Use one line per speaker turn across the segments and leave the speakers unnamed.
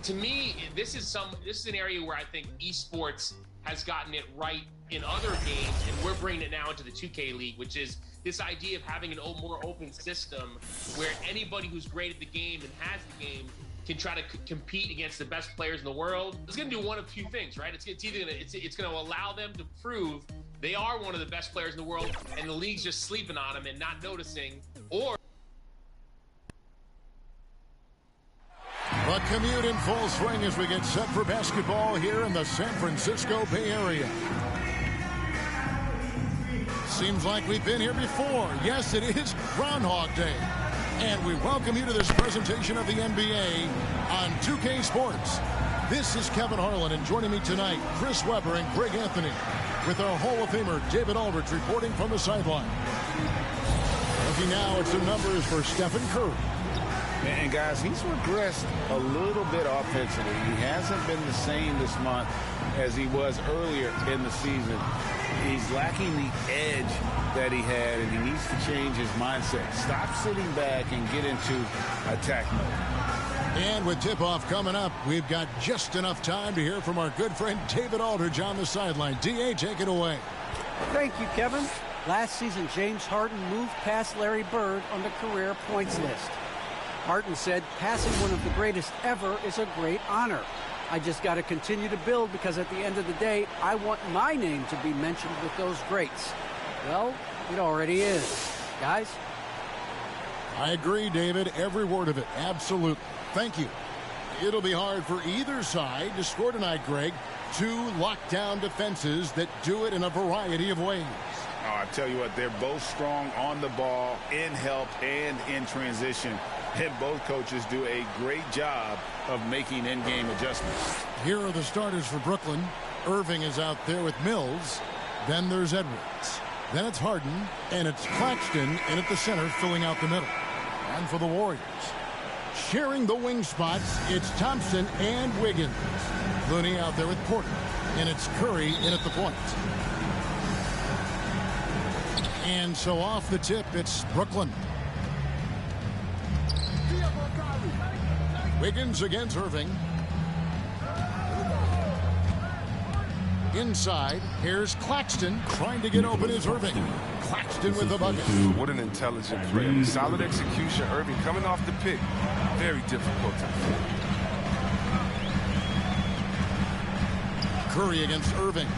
To me, this is an area where I think esports has gotten it right in other games, and we're bringing it now into the 2K League, which is this idea of having a more open system where anybody who's great at the game and has the game can try to compete against the best players in the world. It's going to do one of two things, right? It's either it's going to allow them to prove they are one of the best players in the world, and the league's just sleeping on them and not noticing, or
the commute in full swing as we get set for basketball here in the San Francisco Bay Area. Seems like we've been here before. Yes, it is Groundhog Day. And we welcome you to this presentation of the NBA on 2K Sports. This is Kevin Harlan, and joining me tonight, Chris Webber and Greg Anthony, with our Hall of Famer David Aldridge reporting from the sideline. Looking now at some numbers for Stephen Curry.
And guys, he's regressed a little bit offensively. He hasn't been the same this month as he was earlier in the season. He's lacking the edge that he had, and he needs to change his mindset. Stop sitting back and get into attack mode.
And with tip-off coming up, we've got just enough time to hear from our good friend David Aldridge on the sideline. D.A., take it away.
Thank you, Kevin. Last season, James Harden moved past Larry Bird on the career points list. Harden said, passing one of the greatest ever is a great honor. I just got to continue to build because at the end of the day, I want my name to be mentioned with those greats. Well, it already is. Guys?
I agree, David. Every word of it. Absolutely. Thank you. It'll be hard for either side to score tonight, Greg. Two lockdown defenses that do it in a variety of ways.
Oh, I tell you what, they're both strong on the ball, in help, and in transition. And both coaches do a great job of making in-game adjustments.
Here are the starters for Brooklyn. Irving is out there with Mills. Then there's Edwards. Then it's Harden, and it's Claxton in at the center, filling out the middle. And for the Warriors, sharing the wing spots, it's Thompson and Wiggins. Looney out there with Porter, and it's Curry in at the point. And so off the tip, it's Brooklyn. Wiggins against Irving. Inside, here's Claxton trying to get open is Irving. Claxton with the bucket.
What an intelligent play. Solid execution. Irving coming off the pick. Very difficult to defend.
Curry against Irving.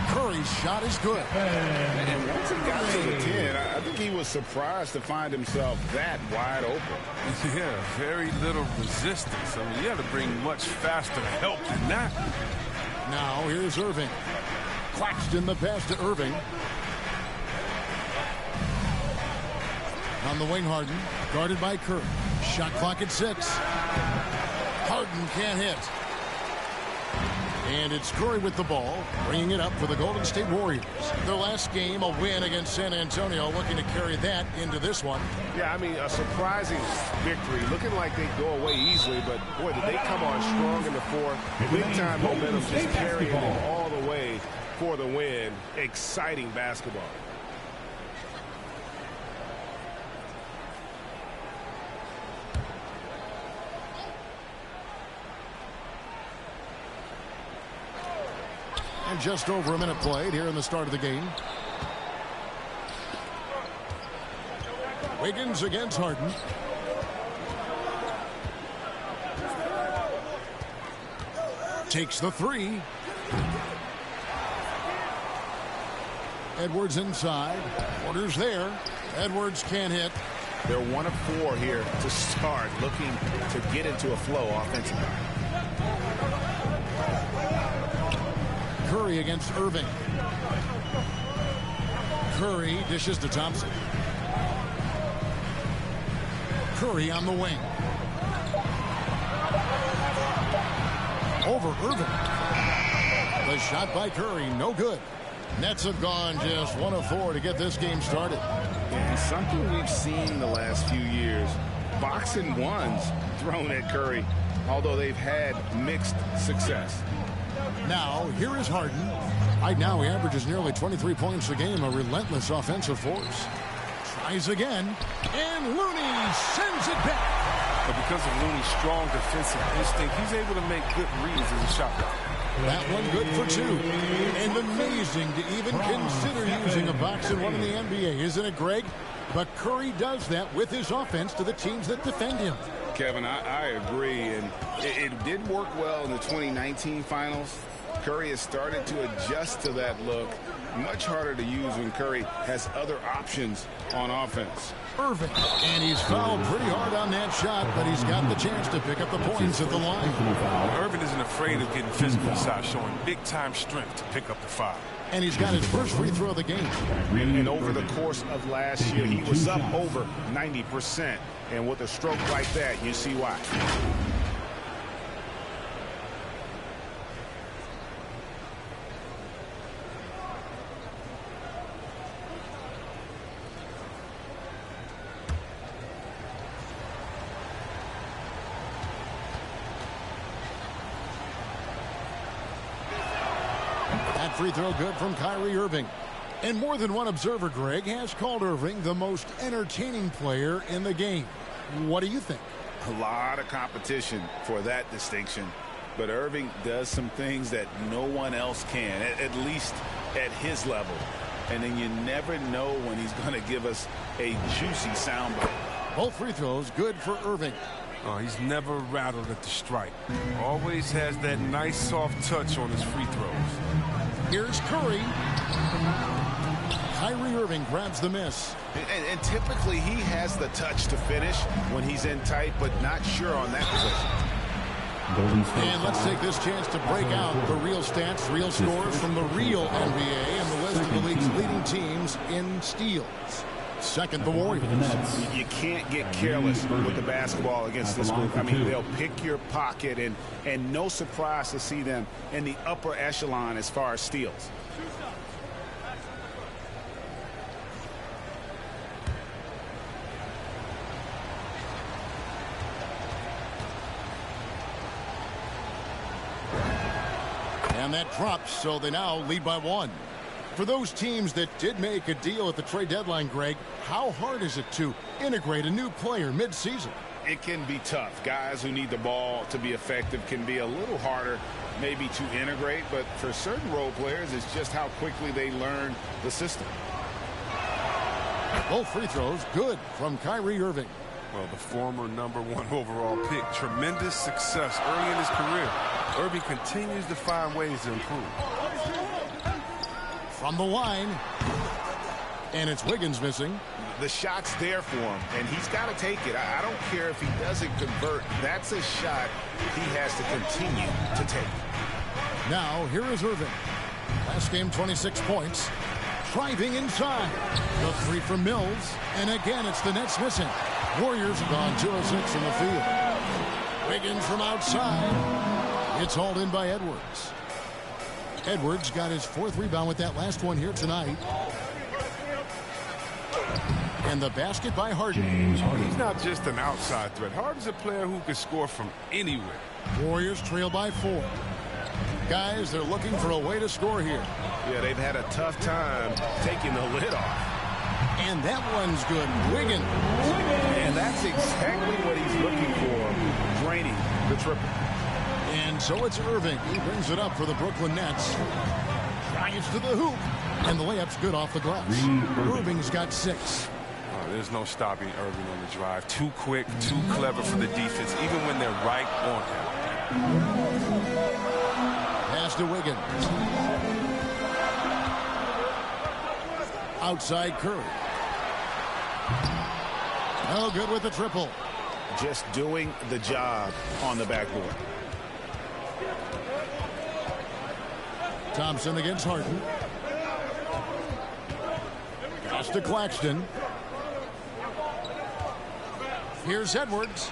Curry's shot is good.
And once he got to the 10, I think he was surprised to find himself that wide open.
Yeah, very little resistance. I mean, you have to bring much faster help than that.
Now here's Irving. Claxton the pass to Irving. On the wing, Harden, guarded by Curry. Shot clock at 6. Harden can't hit. And it's Curry with the ball, bringing it up for the Golden State Warriors. Their last game, a win against San Antonio, looking to carry that into this one.
Yeah, I mean, a surprising victory. Looking like they go away easily, but, boy, did they come on strong in the fourth. Big-time momentum just carrying them all the way for the win. Exciting basketball.
And just over a minute played here in the start of the game. Wiggins against Harden. Takes the 3. Edwards inside. Porter's there. Edwards can't hit.
They're 1 of 4 here to start, looking to get into a flow offensively.
Curry against Irving. Curry dishes to Thompson. Curry on the wing. Over Irving. The shot by Curry, no good. Nets have gone just 1 of 4 to get this game started.
And something we've seen the last few years, boxing ones thrown at Curry, although they've had mixed success.
Now, here is Harden. Right now, he averages nearly 23 points a game, a relentless offensive force. Tries again, and Looney sends it back.
But because of Looney's strong defensive instinct, he's able to make good reads as a shot blocker.
That one good for 2. And amazing to even consider using a box and one in the NBA, isn't it, Greg? But Curry does that with his offense to the teams that defend him.
Kevin, I agree, and it did work well in the 2019 finals. Curry has started to adjust to that look. Much harder to use when Curry has other options on offense.
Irving, and he's fouled pretty hard on that shot, but he's got the chance to pick up the points at the line.
Irving isn't afraid of getting physical inside, showing big-time strength to pick up the foul.
And he's got his first free throw of the game.
And over the course of last year, he was up over 90%. And with a stroke like that, you see why.
That free throw good from Kyrie Irving. And more than one observer, Greg, has called Irving the most entertaining player in the game. What do you think?
A lot of competition for that distinction. But Irving does some things that no one else can, at least at his level. And then you never know when he's going to give us a juicy soundbite.
Both free throws good for Irving.
Oh, he's never rattled at the strike. Always has that nice soft touch on his free throws.
Here's Curry. Kyrie Irving grabs the miss.
And typically he has the touch to finish when he's in tight, but not sure on that position.
And let's take this chance to break out the real stats, real scores from the real NBA and the list of the league's leading teams in steals. Second, the Warriors.
You can't get careless with the basketball against this group. I mean, they'll pick your pocket, and no surprise to see them in the upper echelon as far as steals.
And that drops, so they now lead by 1. For those teams that did make a deal at the trade deadline, Greg, how hard is it to integrate a new player mid-season?
It can be tough. Guys who need the ball to be effective can be a little harder maybe to integrate, but for certain role players, it's just how quickly they learn the system.
Both free throws good from Kyrie Irving.
Well, the former #1 overall pick, tremendous success early in his career. Irving continues to find ways to improve.
From the line, and it's Wiggins missing.
The shot's there for him, and he's got to take it. I don't care if he doesn't convert. That's a shot he has to continue to take.
Now, here is Irving. Last game, 26 points. Driving inside. The three from Mills, and again, it's the Nets missing. Warriors have gone 2 of 6 in the field. Wiggins from outside. It's hauled in by Edwards. Edwards got his 4th rebound with that last one here tonight. And the basket by Harden.
He's not just an outside threat. Harden's a player who can score from anywhere.
Warriors trail by 4. Guys, they're looking for a way to score here.
Yeah, they've had a tough time taking the lid off.
And that one's good. Wiggins.
And that's exactly what he's looking for, draining the triple.
And so it's Irving. He brings it up for the Brooklyn Nets. Drives to the hoop. And the layup's good off the glass. Irving's got 6.
There's no stopping Irving on the drive. Too quick, too clever for the defense, even when they're right on him.
Pass to Wiggins. Outside Curry. Oh, good with the triple.
Just doing the job on the backboard.
Thompson against Harden. Pass to Claxton. Here's Edwards.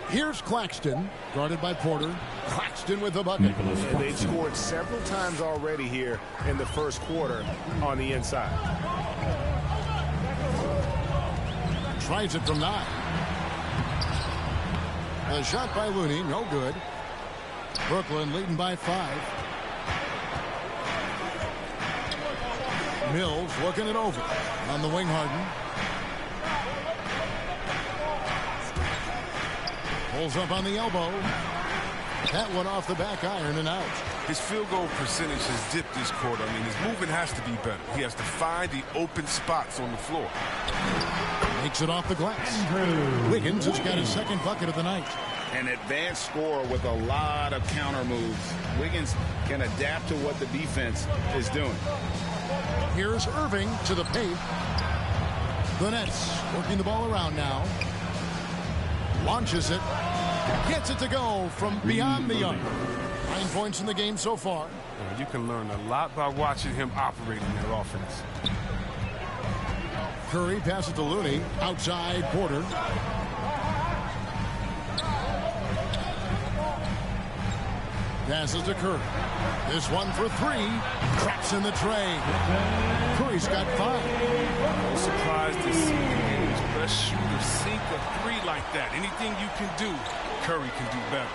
Here's Claxton, guarded by Porter. Claxton with the bucket.
And they've scored several times already here in the first quarter on the inside.
Tries it from 9. The shot by Looney, no good. Brooklyn leading by 5. Mills looking it over on the wing. Harden. Pulls up on the elbow. That one off the back iron and out.
His field goal percentage has dipped this quarter. I mean, his movement has to be better. He has to find the open spots on the floor.
Makes it off the glass. Wiggins has got his second bucket of the night.
An advanced scorer with a lot of counter moves. Wiggins can adapt to what the defense is doing.
Here's Irving to the paint. The Nets working the ball around now. Launches it. Gets it to go from beyond the arc. 9 points in the game so far.
You can learn a lot by watching him operate in their offense.
Curry passes to Looney. Outside Porter. Passes to Curry. This one for three. Traps in the tray. Curry's got 5.
No surprise to see his best shooter sink a three like that. Anything you can do, Curry can do better.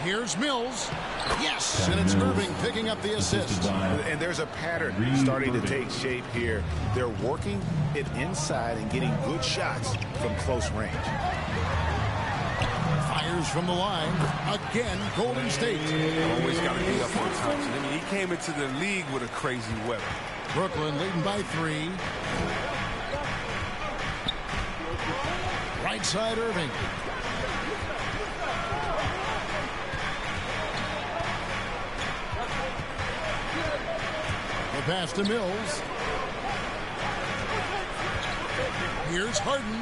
Here's Mills. Yes, and it's Irving picking up the assist.
And there's a pattern starting to take shape here. They're working it inside and getting good shots from close range.
Fires from the line. Again, Golden State.
Always got to be up on Thompson. I mean, he came into the league with a crazy weapon.
Brooklyn leading by 3. Right side Irving. The pass to Mills. Here's Harden.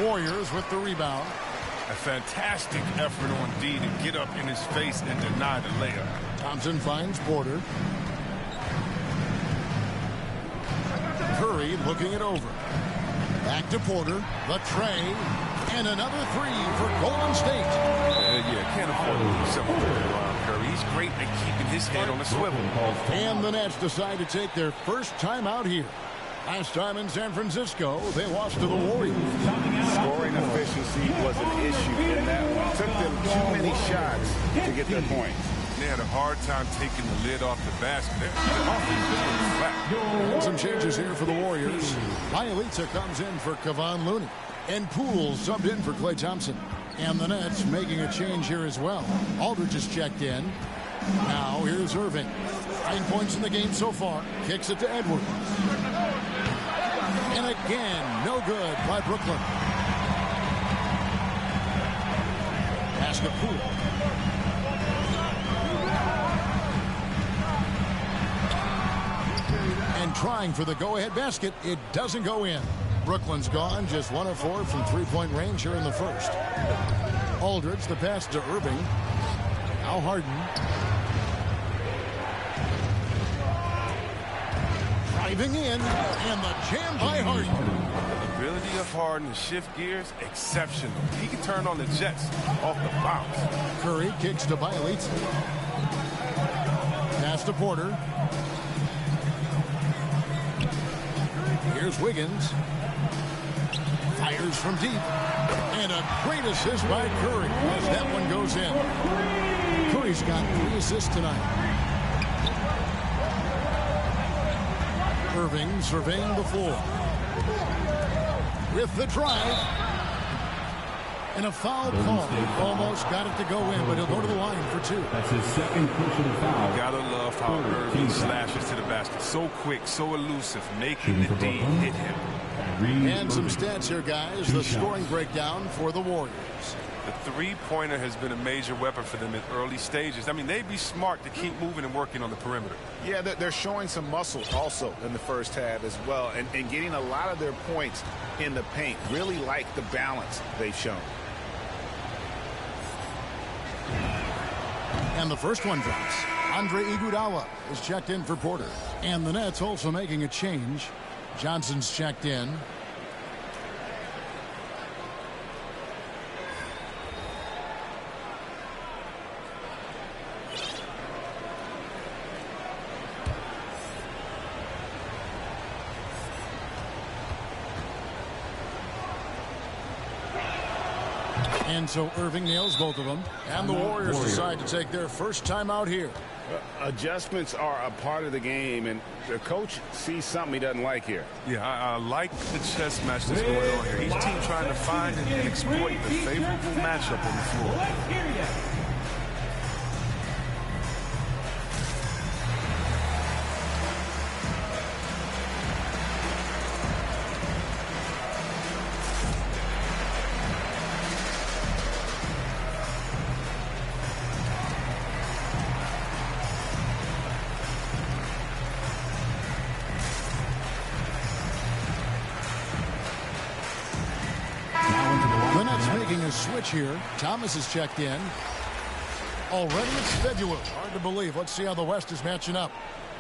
Warriors with the rebound.
A fantastic effort on D to get up in his face and deny the layup.
Thompson finds Porter. Curry looking it over. Back to Porter. The tray. And another 3 for Golden State.
Yeah, can't afford to lose something around Curry. He's great at keeping his head on a swivel.
And the Nets decide to take their first time out here. Last time in San Francisco, they lost to the Warriors.
Scoring efficiency was an issue in that one. Took them too many shots to get their points.
They had a hard time taking the lid off the basket.
And some changes here for the Warriors. Bielitsa comes in for Kevon Looney. And Poole subbed in for Klay Thompson. And the Nets making a change here as well. Aldridge is checked in. Now here's Irving. 9 points in the game so far. Kicks it to Edwards. And again, no good by Brooklyn. Pass to Poole. And trying for the go-ahead basket. It doesn't go in. Brooklyn's gone, just 1 of 4 from three-point range here in the first. Aldridge, the pass to Irving. Now Harden. Driving in, and the jam by Harden.
The ability of Harden to shift gears, exceptional. He can turn on the Jets off the bounce.
Curry kicks to Bielitsa. Pass to Porter. Here's Wiggins. Fires from deep. And a great assist by Curry as that one goes in. Curry's got 3 assists tonight. Irving surveying the floor. With the drive. And a foul call. Almost got it to go in, but he'll go to the line for 2.
That's his second personal foul.
You gotta love how Irving slashes to the basket. So quick, so elusive, making the D hit him.
And some stats here, guys. The scoring breakdown for the Warriors.
The three-pointer has been a major weapon for them in early stages. I mean, they'd be smart to keep moving and working on the perimeter.
Yeah, they're showing some muscle also in the first half as well, and getting a lot of their points in the paint. Really like the balance they've shown.
And the first one drops. Andre Iguodala is checked in for Porter. And the Nets also making a change. Johnson's checked in. And so Irving nails both of them. And the Warriors decide to take their first time out here.
Adjustments are a part of the game, and the coach sees something he doesn't like here.
Yeah, I like the chess match that's going on here. Each team trying to find and exploit the favorable matchup on the floor.
Switch here. Thomas is checked in. Already it's February. Hard to believe. Let's see how the West is matching up.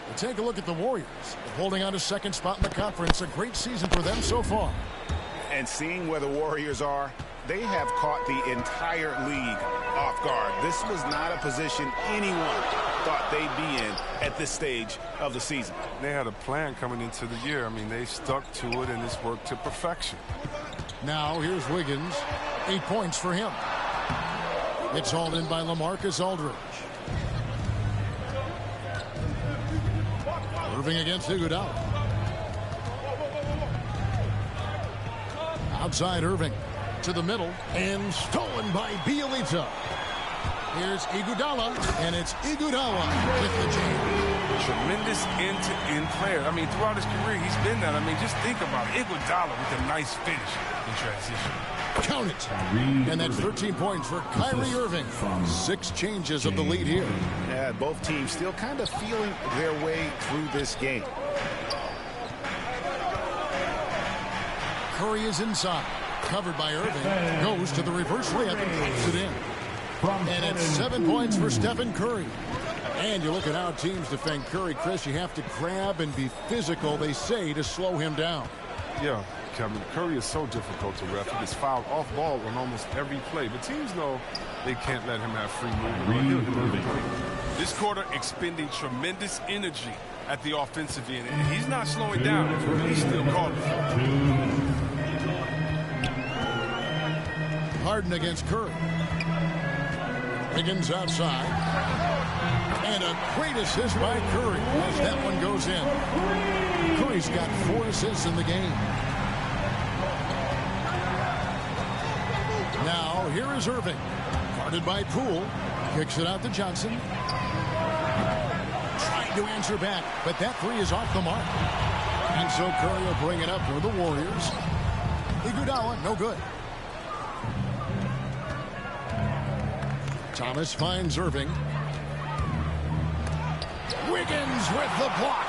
We'll take a look at the Warriors. They're holding on to second spot in the conference. A great season for them so far.
And seeing where the Warriors are, they have caught the entire league off guard. This was not a position anyone thought they'd be in at this stage of the season.
They had a plan coming into the year. I mean, they stuck to it, and it's worked to perfection.
Now, here's Wiggins. 8 points for him. It's hauled in by LaMarcus Aldridge. Irving against Iguodala. Outside Irving. To the middle. And stolen by Bielitsa. Here's Iguodala. And it's Iguodala with the jam.
Tremendous end-to-end player. I mean, throughout his career, he's been that. I mean, just think about it. Iguodala with a nice finish in transition.
Count it. And that's 13 points for Kyrie Irving. 6 changes of the lead here.
Yeah, both teams still kind of feeling their way through this game.
Curry is inside. Covered by Irving. Goes to the reverse layup and puts it in. And it's 7 points for Stephen Curry. And you look at how teams defend Curry, Chris. You have to grab and be physical, they say, to slow him down.
Yeah, Kevin, Curry is so difficult to ref. He gets fouled off ball on almost every play. But teams know they can't let him have free movement. This quarter expending tremendous energy at the offensive end. And he's not slowing down. He's still calling.
Harden against Curry. Wiggins outside. And a great assist by Curry as that one goes in. Curry's got 4 assists in the game. Now, here is Irving. Guarded by Poole. Kicks it out to Johnson. Trying to answer back, but that 3 is off the mark. And so Curry will bring it up for the Warriors. Iguodala, no good. Thomas finds Irving. Wiggins with the block.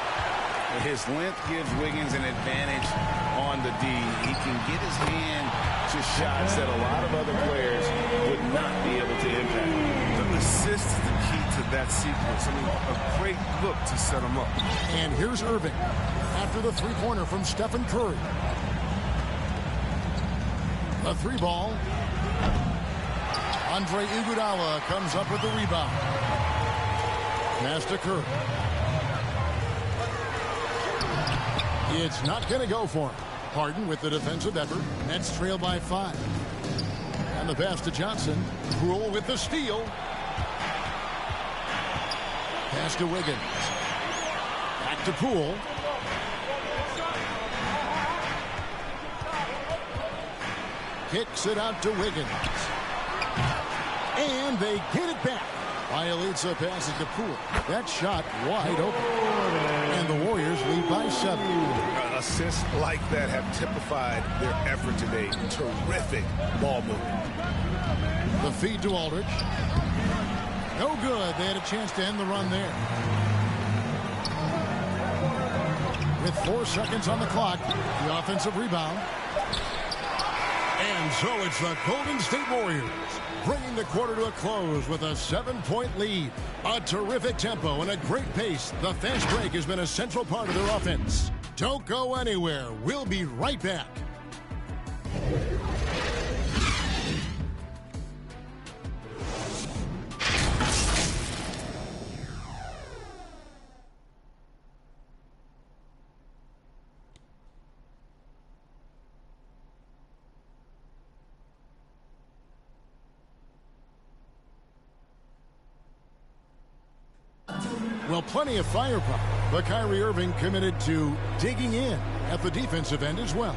His length gives Wiggins an advantage on the D. He can get his hand to shots that a lot of other players would not be able to impact.
The assist is the key to that sequence. I mean, a great look to set him up.
And here's Irving after the 3-pointer from Stephen Curry. The 3 ball. Andre Iguodala comes up with the rebound. Pass to Curry. It's not going to go for him. Harden with the defensive effort. Nets trail by 5. And the pass to Johnson. Poole with the steal. Pass to Wiggins. Back to Poole. Kicks it out to Wiggins. And they get it back. Bielitsa passes to Poole. That shot wide open. And the Warriors lead by 7.
Assists like that have typified their effort today. Terrific ball movement.
The feed to Aldridge. No good. They had a chance to end the run there. With 4 seconds on the clock, the offensive rebound. And so it's the Golden State Warriors bringing the quarter to a close with a 7-point lead. A terrific tempo and a great pace. The fast break has been a central part of their offense. Don't go anywhere. We'll be right back. Well, plenty of firepower, but Kyrie Irving committed to digging in at the defensive end as well.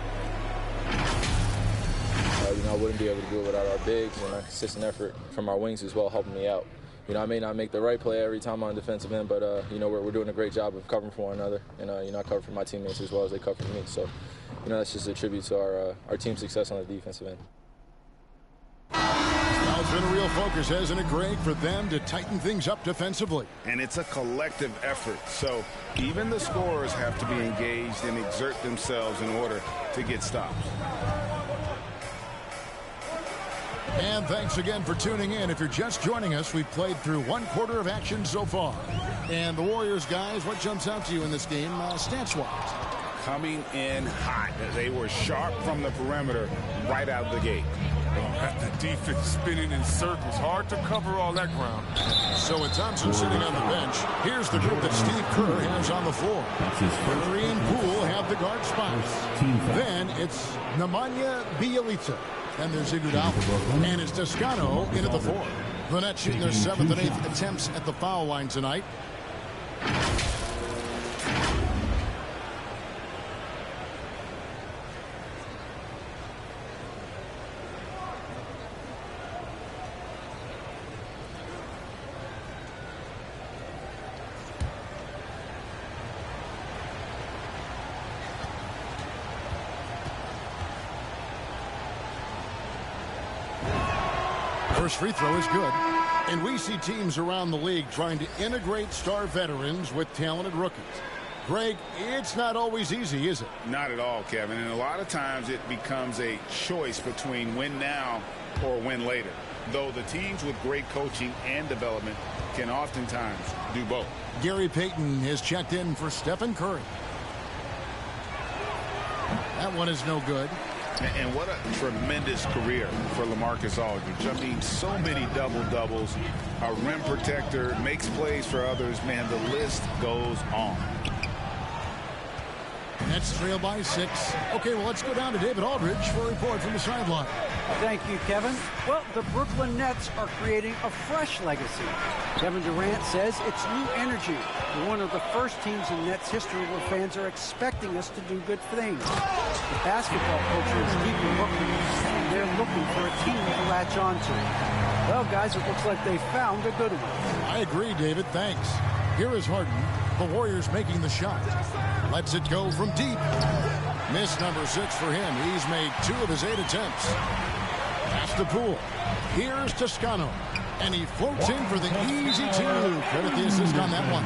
I wouldn't be able to do it without our bigs and our consistent effort from our wings as well, helping me out. I may not make the right play every time on the defensive end, but we're doing a great job of covering for one another, and I cover for my teammates as well as they cover for me. So, that's just a tribute to our team's success on the defensive end.
Now it's been a real focus, hasn't it, Greg, for them to tighten things up defensively?
And it's a collective effort, so even the scorers have to be engaged and exert themselves in order to get stops.
And thanks again for tuning in. If you're just joining us, we've played through one quarter of action so far. And the Warriors, guys, what jumps out to you in this game stats-wise?
Coming in hot. They were sharp from the perimeter right out the gate.
Got the defense spinning in circles. Hard to cover all that ground.
So with Thompson sitting on the bench, here's the group that Steve Kerr has on the floor. Curry and Poole have the guard spots. Then it's Nemanja Bjelica. Then there's Iguodala. And it's Toscano in at the 4. The Nets shooting their 7th and 8th attempts at the foul line tonight. First free throw is good. And we see teams around the league trying to integrate star veterans with talented rookies. Greg, it's not always easy, is it?
Not at all, Kevin. And a lot of times it becomes a choice between win now or win later. Though the teams with great coaching and development can oftentimes do both.
Gary Payton has checked in for Stephen Curry. That one is no good.
And what a tremendous career for LaMarcus Aldridge. I mean, so many double-doubles. A rim protector, makes plays for others. Man, the list goes on.
Nets trail by 6. Okay, well, let's go down to David Aldridge for a report from the sideline.
Thank you, Kevin. Well, the Brooklyn Nets are creating a fresh legacy. Kevin Durant says it's new energy. We're one of the first teams in Nets history where fans are expecting us to do good things. The basketball culture is deep in Brooklyn, and they're looking for a team to latch on to. Well, guys, it looks like they found a good one.
I agree, David. Thanks. Here is Harden. The Warriors making the shot. Lets it go from deep. Miss number 6 for him. He's made 2 of his 8 attempts. Pass to Poole. Here's Toscano. And he floats in for the easy 2. Credit the assist on that one.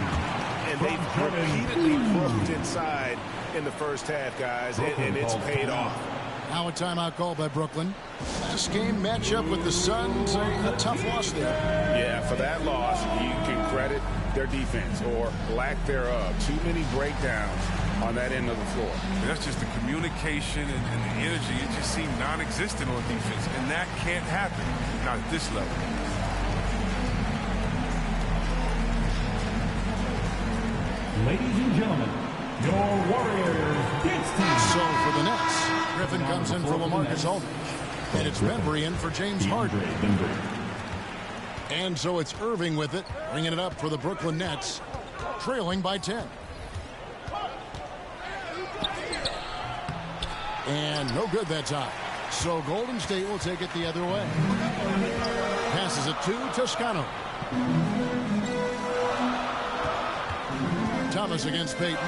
And they've repeatedly broke inside in the first half, guys, and it's paid off.
Now a timeout call by Brooklyn. Last game matchup with the Suns, a tough loss there.
Yeah, for that loss, you can credit their defense or lack thereof. Too many breakdowns on that end of the floor.
That's just the communication and the energy. It just seemed non-existent on defense, and that can't happen, not at this level.
Ladies and gentlemen, your Warriors dance team.
So for the Nets, Griffin comes in for LaMarcus Aldridge. And it's Bembry in for James Harden. And so it's Irving with it, bringing it up for the Brooklyn Nets, trailing by 10. And no good that time. So Golden State will take it the other way. Passes it to Toscano. Thomas against Payton.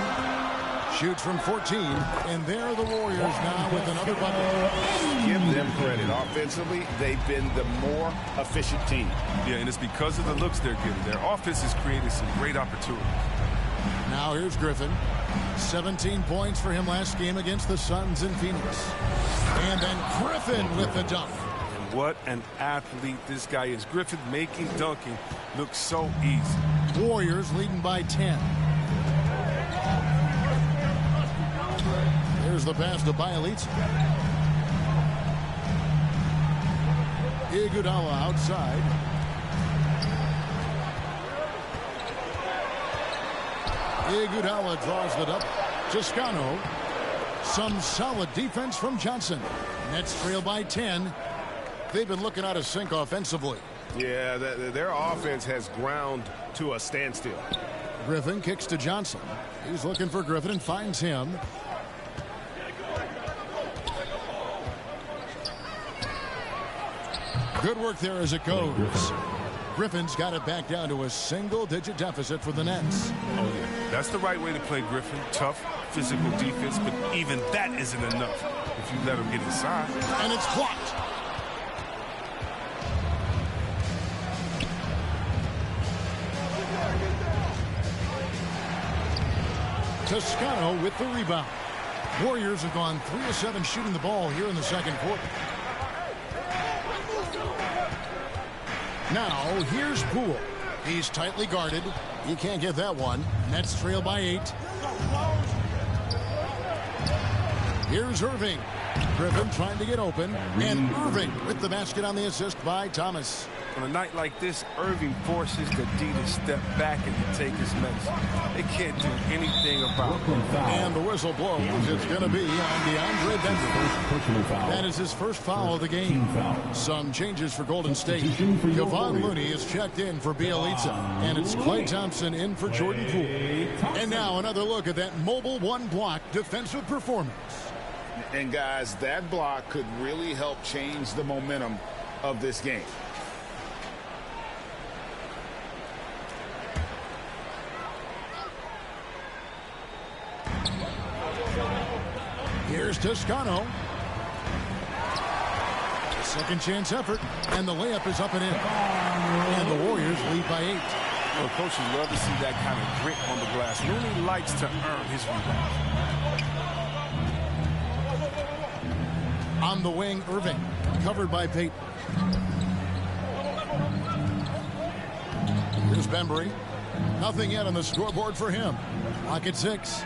Shoots from 14, and there are the Warriors now with another bucket.
Give them credit. Offensively, they've been the more efficient team.
Yeah, and it's because of the looks they're getting. Their offense has created some great opportunities.
Now here's Griffin. 17 points for him last game against the Suns in Phoenix. And then Griffin with the dunk.
And what an athlete this guy is. Griffin making dunking look so easy.
Warriors leading by 10. Here's the pass to Bjelica. Iguodala outside. Iguodala draws the double. Toscano. Some solid defense from Johnson. Nets trail by 10. They've been looking out of sync offensively.
Yeah, their offense has ground to a standstill.
Griffin kicks to Johnson. He's looking for Griffin and finds him. Good work there as it goes. Griffin's got it back down to a single-digit deficit for the Nets.
Oh, yeah. That's the right way to play Griffin. Tough, physical defense, but even that isn't enough if you let him get inside.
And it's blocked. Toscano with the rebound. Warriors have gone 3 of 7 shooting the ball here in the second quarter. Now, here's Poole. He's tightly guarded. He can't get that one. Nets trail by 8. Here's Irving. Griffin trying to get open. And Irving with the basket on the assist by Thomas.
On a night like this, Irving forces the D to step back and to take his medicine. They can't do anything about it.
And the whistle blows. It's going to be on DeAndre Bender. That is his first foul of the game. Some changes for Golden State. Kevon Looney is checked in for Bielitsa. And it's Klay Thompson in for Jordan Poole. And now another look at that mobile one-block defensive performance.
And guys, that block could really help change the momentum of this game.
Here's Toscano. Second chance effort, and the layup is up and in. And the Warriors lead by 8.
Well, coaches love to see that kind of grit on the glass. Looney likes to earn his rebound.
On the wing, Irving, covered by Payton. Here's Bembry. Nothing yet on the scoreboard for him. Lock at 6.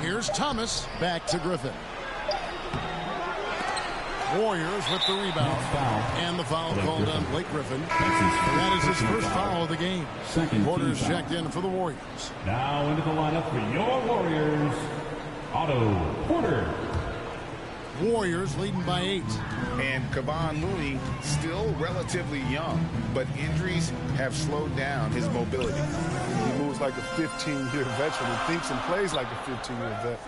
Here's Thomas, back to Griffin. Warriors with the rebound. And the foul called on Blake Griffin. That is his first foul of the game. Porter's checked in for the Warriors.
Now into the lineup for your Warriors, Otto Porter.
Warriors leading by 8.
And Kevon Looney still relatively young, but injuries have slowed down his mobility.
He moves like a 15-year veteran and thinks and plays like a 15-year vet.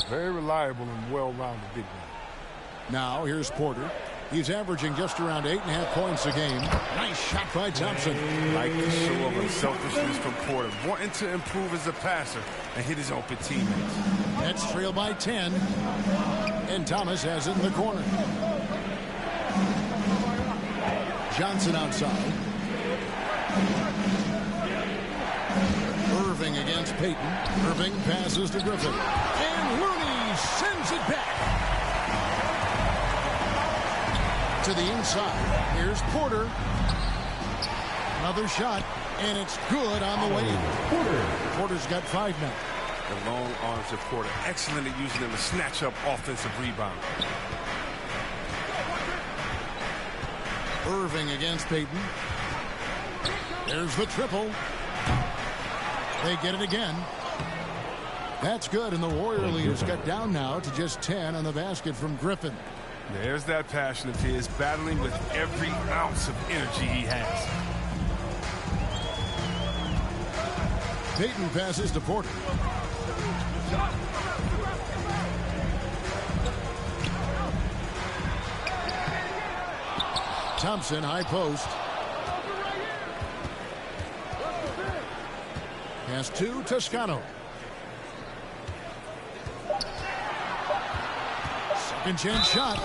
Very reliable and well-rounded big man.
Now here's Porter. He's averaging just around 8.5 points a game. Nice shot by Thompson.
Like the show of unselfishness from Porter, wanting to improve as a passer and hit his open teammates.
Nets trail by 10. And Thomas has it in the corner. Johnson outside. Irving against Payton. Irving passes to Griffin. And Looney sends it back. To the inside. Here's Porter. Another shot. And it's good on the way. Porter's got 5 now.
The long arms of Porter, excellent at using them to snatch up offensive rebound.
Irving against Payton. There's the triple. They get it again. That's good, and the Warrior lead has cut down now to just 10 on the basket from Griffin.
There's that passion of his, battling with every ounce of energy he has.
Payton passes to Porter. Thompson, high post. Pass to Toscano. Second chance shot.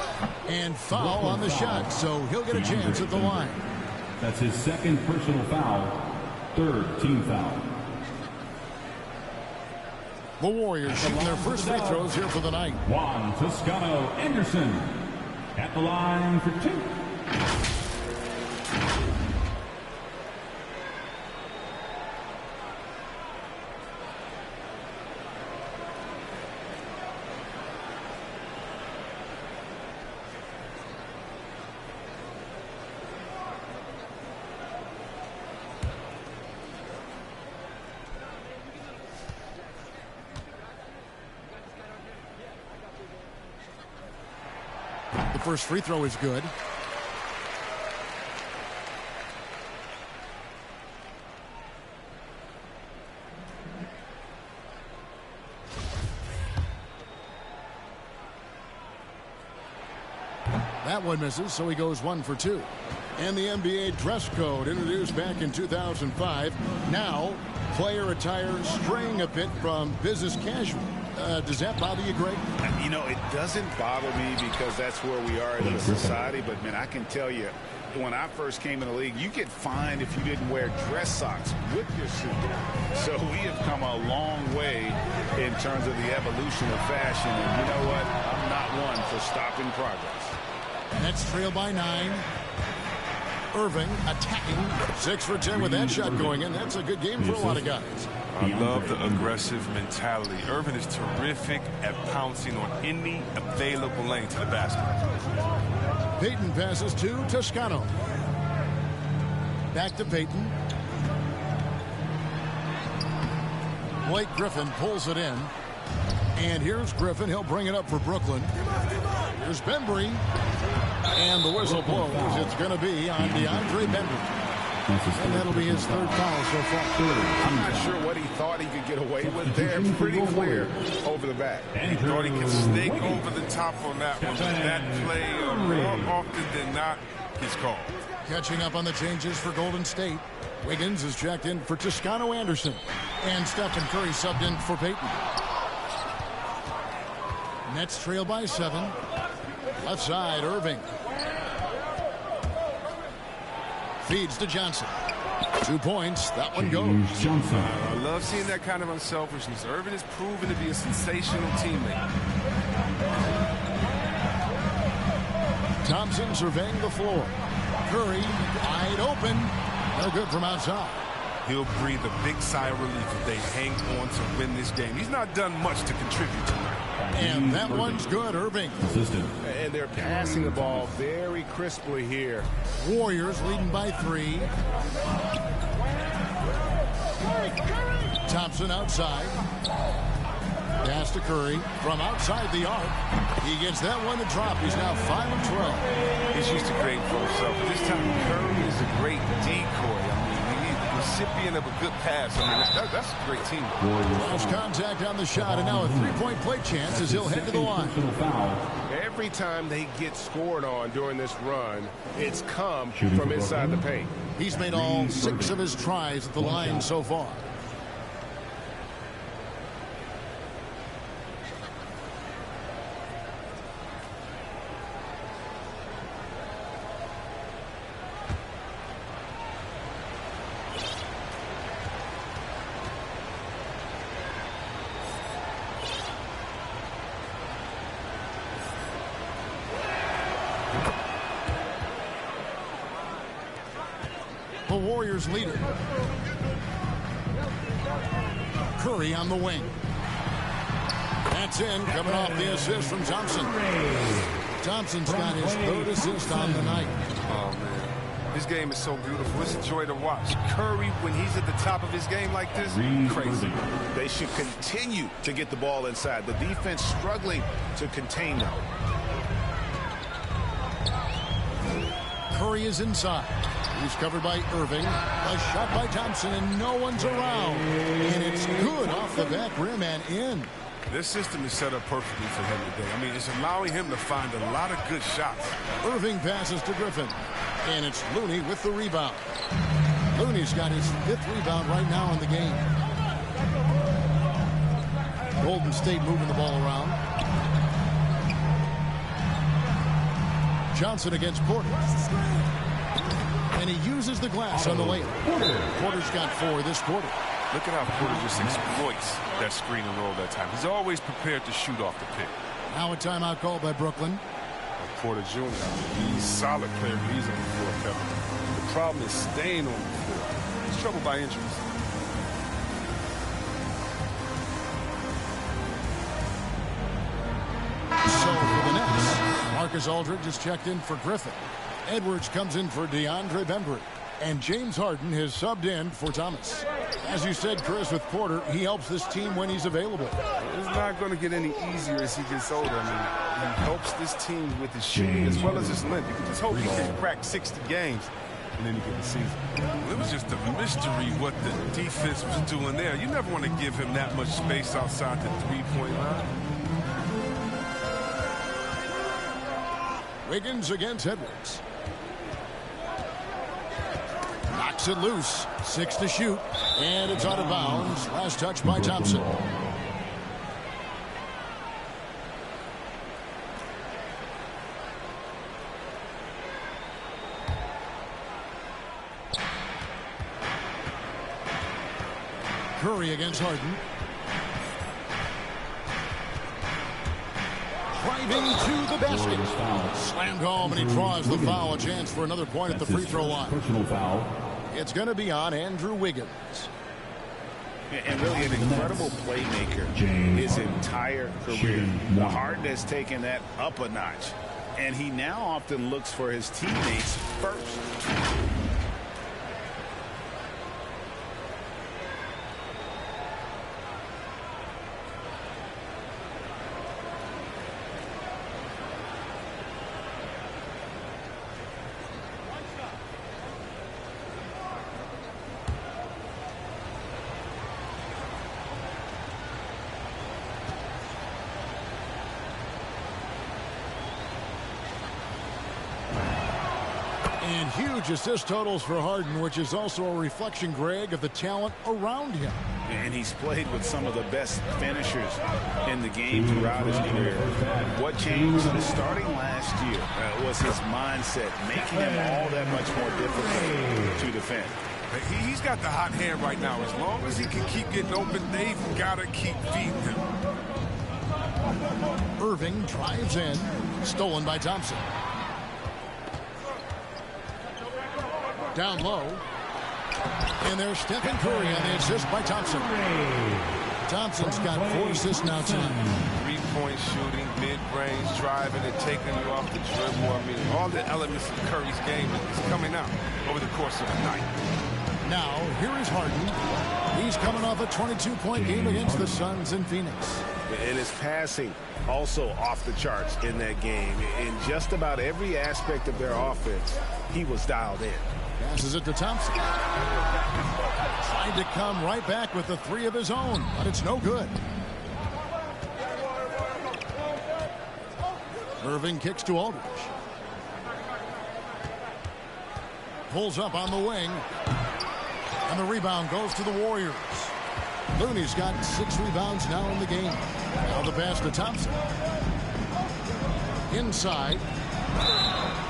And foul on the shot, so he'll get a chance at the line.
That's his second personal foul. Third team foul.
The Warriors shooting their first free throws here for the night.
Juan Toscano Anderson at the line for 2.
The first free throw is good. . That one misses, so he goes 1 for 2. And the NBA dress code introduced back in 2005. Now, player attire straying a bit from business casual. Does that bother you, Greg?
You know, it doesn't bother me because that's where we are in the society. But, man, I can tell you, when I first came in the league, you get fined if you didn't wear dress socks with your suit. So we have come a long way in terms of the evolution of fashion. And you know what? I'm not one for stopping progress.
Nets trail by 9. Irving attacking. 6 for 10 with that shot going in. That's a good game for a lot of guys.
I love the aggressive mentality. Irving is terrific at pouncing on any available lane to the basket.
Payton passes to Toscano. Back to Payton. Blake Griffin pulls it in. And here's Griffin. He'll bring it up for Brooklyn. Here's Bembry. And the whistle blows. It's going to be on DeAndre Bembry. And that'll be his 3rd foul so far.
I'm not sure what he thought he could get away with there. Pretty clear over the back.
He thought he could snake over the top on that one. But that play, more often than not, is called.
Catching up on the changes for Golden State. Wiggins is checked in for Toscano Anderson. And Stephen Curry subbed in for Payton. Nets trail by 7. Left side, Irving. Feeds to Johnson. 2 points. That one goes.
I love seeing that kind of unselfishness. Irving is proven to be a sensational teammate.
Thompson surveying the floor. Curry wide open. No good from outside.
He'll breathe a big sigh of relief if they hang on to win this game. He's not done much to contribute to it.
And that one's good, Irving.
And they're passing the ball very crisply here.
Warriors leading by 3. Thompson outside. Pass to Curry from outside the arc. He gets that one to drop. He's now 5 of 12.
He's used to creating for himself. This time, Curry is a great decoy. Recipient of a good pass. I mean, that's a great team.
Close contact on the shot, and now a 3-point play chance as he'll head to the line.
Every time they get scored on during this run, it's come from inside the paint.
He's made all 6 of his tries at the line so far. The Warriors lead it. Curry on the wing. That's in, coming off the assist from Thompson. Thompson's got his 3rd assist on the night.
Oh, man. His game is so beautiful. It's a joy to watch. Curry, when he's at the top of his game like this, crazy.
They should continue to get the ball inside. The defense struggling to contain them.
Curry is inside. He's covered by Irving. A shot by Thompson, and no one's around. And it's good off the back rim and in.
This system is set up perfectly for him today. I mean, it's allowing him to find a lot of good shots.
Irving passes to Griffin. And it's Looney with the rebound. Looney's got his 5th rebound right now in the game. Golden State moving the ball around. Johnson against Porter. And he uses the glass on the layup. Porter's got 4 this quarter.
Look at how Porter just exploits that screen and roll that time. He's always prepared to shoot off the pick.
Now a timeout called by Brooklyn.
Porter Jr. He's a solid player, but he's on the floor, Kevin. The problem is staying on the floor. He's troubled by injuries.
So for the Nets, Marcus Aldridge is checked in for Griffin. Edwards comes in for DeAndre Bembry. And James Harden has subbed in for Thomas. As you said, Chris, with Porter, he helps this team when he's available.
It's not going to get any easier as he gets older. I mean, he helps this team with his shooting as well as his length. You can just hope he can crack 60 games and then he get the season. Well, it was just a mystery what the defense was doing there. You never want to give him that much space outside the 3-point line.
Wiggins against Edwards. Knocks it loose. 6 to shoot. And it's out of bounds. Last touch by Thompson. Curry against Harden. Driving to the basket. Slammed home, and he draws the foul. A chance for another point at the free throw line.
Personal foul.
It's going to be on Andrew Wiggins.
And really an incredible playmaker his entire career. The Harden has taken that up a notch. And he now often looks for his teammates first.
And huge assist totals for Harden, which is also a reflection, Greg, of the talent around him.
And he's played with some of the best finishers in the game throughout his career. What changed starting last year was his mindset, making him all that much more difficult to defend.
He's got the hot hand right now. As long as he can keep getting open, they've got to keep feeding him.
Irving drives in. Stolen by Thompson. Down low. And there's Stephen Curry on the assist by Thompson. Thompson's got 4 assists now tonight.
Three-point shooting, mid-range, driving, and taking you off the dribble. I mean, all the elements of Curry's game is coming out over the course of the night.
Now, here is Harden. He's coming off a 22-point game against the Suns in Phoenix.
And his passing also off the charts in that game. In just about every aspect of their offense, he was dialed in.
Passes it to Thompson. Tried to come right back with the 3 of his own, but it's no good. Irving kicks to Aldridge. Pulls up on the wing. And the rebound goes to the Warriors. Looney's got 6 rebounds now in the game. Now the pass to Thompson. Inside.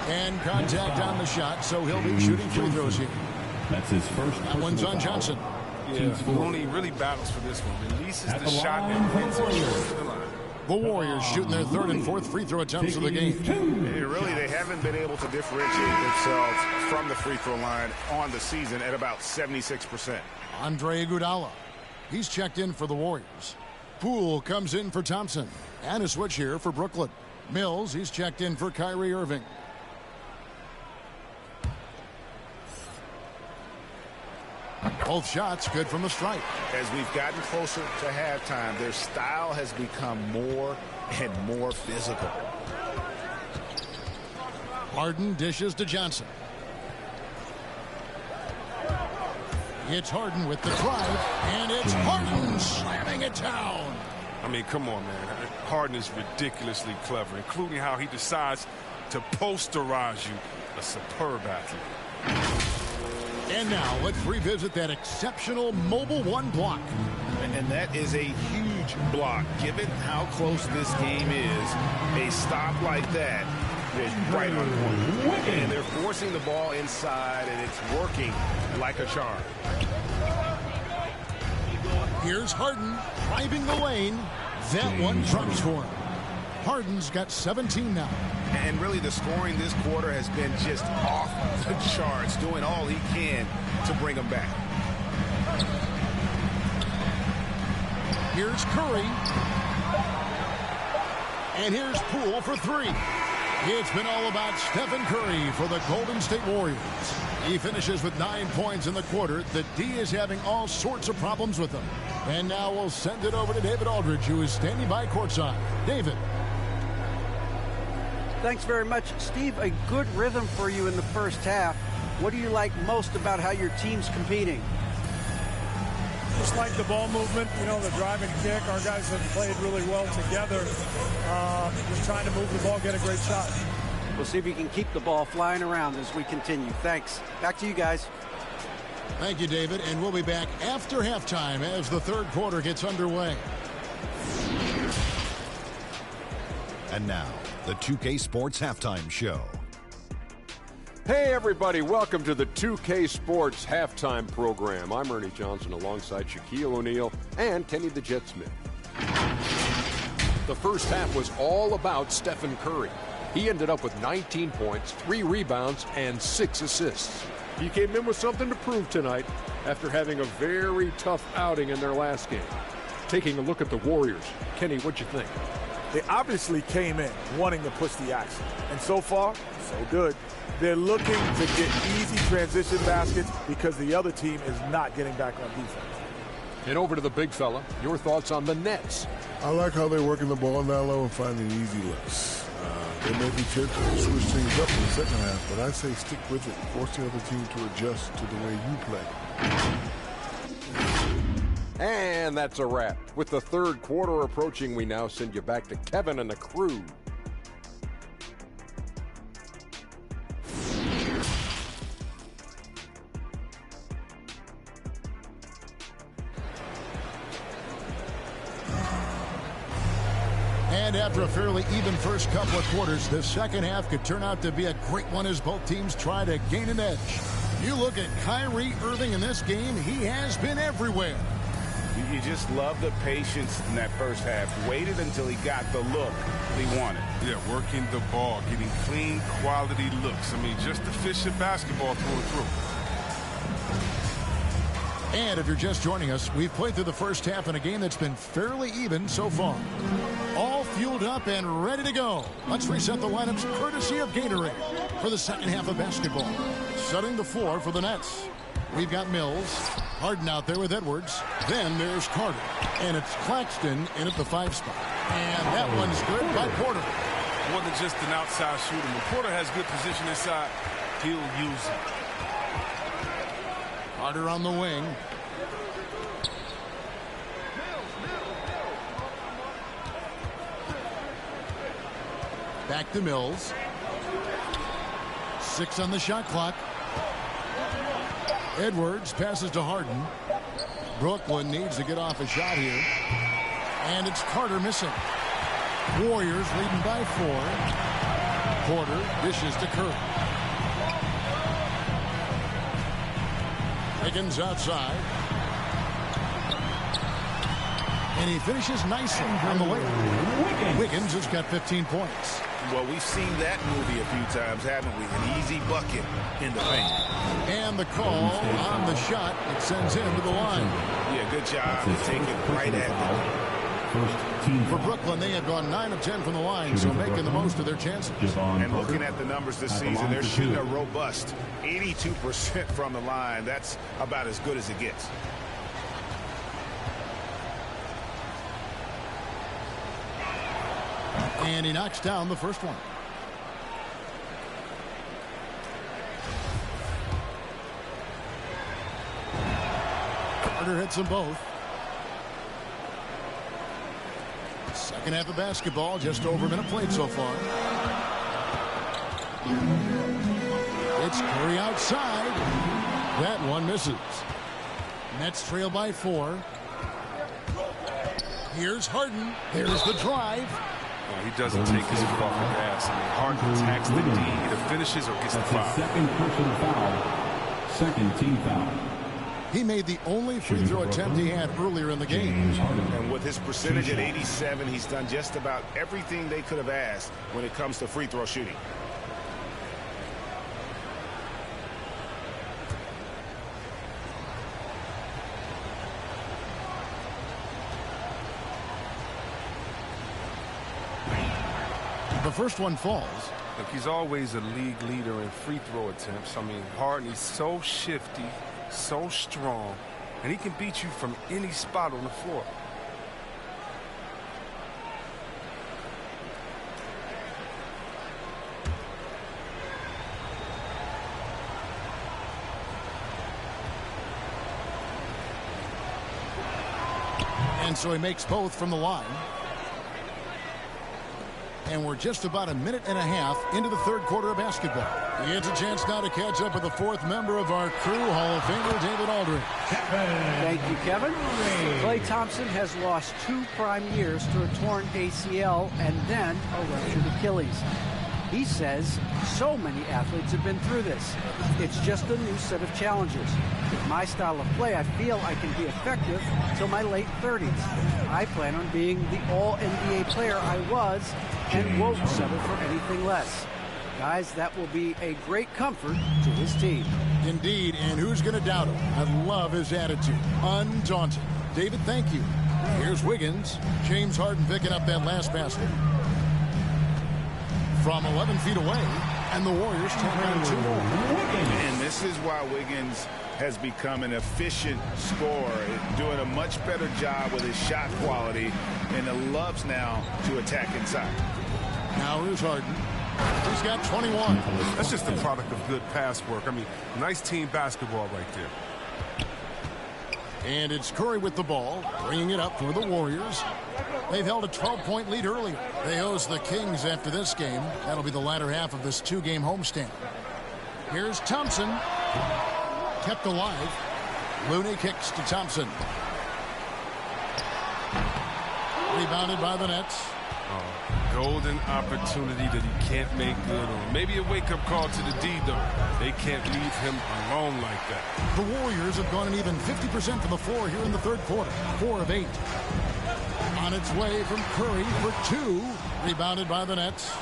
And contact on the shot, so he'll be shooting free throws here.
That's his first.
That one's on Johnson.
Yeah, Looney really battles for this one. Releases the shot and hits it.
The Warriors shooting their 3rd and 4th free throw attempts of the game.
And really, they haven't been able to differentiate themselves from the free throw line on the season at about 76%.
Andre Iguodala. He's checked in for the Warriors. Poole comes in for Thompson. And a switch here for Brooklyn. Mills, he's checked in for Kyrie Irving. Both shots good from the stripe.
As we've gotten closer to halftime, their style has become more and more physical.
Harden dishes to Johnson. It's Harden with the drive, and it's Harden slamming it down.
I mean, come on, man. Harden is ridiculously clever, including how he decides to posterize you. A superb athlete.
And now let's revisit that exceptional Mobile One block.
And that is a huge block. Given how close this game is, a stop like that is right on point.
And they're forcing the ball inside, and it's working like a charm.
Here's Harden driving the lane. That one trumps for him. Harden's got 17 now.
And really, the scoring this quarter has been just off the charts, doing all he can to bring them back.
Here's Curry. And here's Poole for 3. It's been all about Stephen Curry for the Golden State Warriors. He finishes with 9 points in the quarter. The D is having all sorts of problems with him. And now we'll send it over to David Aldridge, who is standing by courtside. David.
Thanks very much, Steve. A good rhythm for you in the first half. What do you like most about how your team's competing?
Just like the ball movement, you know, the drive and kick. Our guys have played really well together. Just trying to move the ball, get a great shot.
We'll see if he can keep the ball flying around as we continue. Thanks. Back to you guys.
Thank you, David. And we'll be back after halftime as the third quarter gets underway.
And now, the 2K Sports Halftime Show.
Hey, everybody. Welcome to the 2K Sports Halftime Program. I'm Ernie Johnson alongside Shaquille O'Neal and Kenny the Jet Smith. The first half was all about Stephen Curry. He ended up with 19 points, 3 rebounds, and 6 assists. He came in with something to prove tonight after having a very tough outing in their last game. Taking a look at the Warriors. Kenny, what'd you think?
They obviously came in wanting to push the action. And so far, so good. They're looking to get easy transition baskets because the other team is not getting back on defense.
And over to the big fella. Your thoughts on the Nets?
I like how they're working the ball down low and finding easy looks. They may be tempted to switch things up in the second half, but I say stick with it. Force the other team to adjust to the way you play.
And that's a wrap. With the third quarter approaching, we now send you back to Kevin and the crew.
And after a fairly even first couple of quarters, the second half could turn out to be a great one as both teams try to gain an edge. You look at Kyrie Irving in this game, he has been everywhere.
You just love the patience in that first half. Waited until he got the look he wanted.
Yeah, working the ball, getting clean, quality looks. I mean, just efficient basketball through and through.
And if you're just joining us, we've played through the first half in a game that's been fairly even so far. All fueled up and ready to go. Let's reset the lineups courtesy of Gatorade for the second half of basketball. Setting the floor for the Nets. We've got Mills, Harden out there with Edwards. Then there's Carter. And it's Claxton in at the 5 spot. And that one's good by Porter.
More than just an outside shooter. When Porter has good position inside, he'll use it.
Carter on the wing. Back to Mills. 6 on the shot clock. Edwards passes to Harden. Brooklyn needs to get off a shot here. And it's Carter missing. Warriors leading by 4. Porter dishes to Curry. Higgins outside. And he finishes nicely on the layup. Wiggins has got 15 points.
Well, we've seen that movie a few times, haven't we? An easy bucket in the paint.
And the call on the shot that sends him to the line.
Yeah, good job to take it right at them.
For Brooklyn, they have gone 9 of 10 from the line, so making the most of their chances.
And looking at the numbers this season, they're shooting a robust 82% from the line. That's about as good as it gets.
And he knocks down the first one. Carter hits them both. Second half of basketball, just over a minute played so far. It's Curry outside. That one misses. Nets trail by 4. Here's Harden. There's the drive.
He doesn't take his foot off the gas. I mean, Harden attacks the D, either finishes or gets the foul.
Second personal foul. Second team foul.
He made the only free throw attempt he had earlier in the game.
And with his percentage at 87, he's done just about everything they could have asked when it comes to free throw shooting.
The first one falls.
Look, he's always a league leader in free throw attempts. I mean, Harden, he's so shifty, so strong, and he can beat you from any spot on the floor.
And so he makes both from the line. And we're just about a minute and a half into the third quarter of basketball. It's a chance now to catch up with the fourth member of our crew, Hall of Famer David Aldridge.
Thank you, Kevin. Klay Thompson has lost 2 prime years to a torn ACL and then a ruptured Achilles. He says so many athletes have been through this. It's just a new set of challenges. With my style of play, I feel I can be effective till my late 30s. I plan on being the all-NBA player I was and won't settle for anything less. Guys, that will be a great comfort to his team.
Indeed, and who's going to doubt him? I love his attitude. Undaunted. David, thank you. Here's Wiggins. James Harden picking up that last basket. From 11 feet away, and the Warriors take on 2 more.
And this is why Wiggins has become an efficient scorer, doing a much better job with his shot quality, and loves now to attack inside.
Now here's Harden. He's got 21.
That's just the product of good pass work. I mean, nice team basketball right there.
And it's Curry with the ball, bringing it up for the Warriors. They've held a 12-point lead earlier. They host the Kings after this game. That'll be the latter half of this 2-game homestand. Here's Thompson. Kept alive. Looney kicks to Thompson. Rebounded by the Nets.
Golden opportunity that he can't make good on. Maybe a wake-up call to the D, though. They can't leave him alone like that.
The Warriors have gone an even 50% from the floor here in the third quarter. 4 of 8. On its way from Curry for 2. Rebounded by the Nets.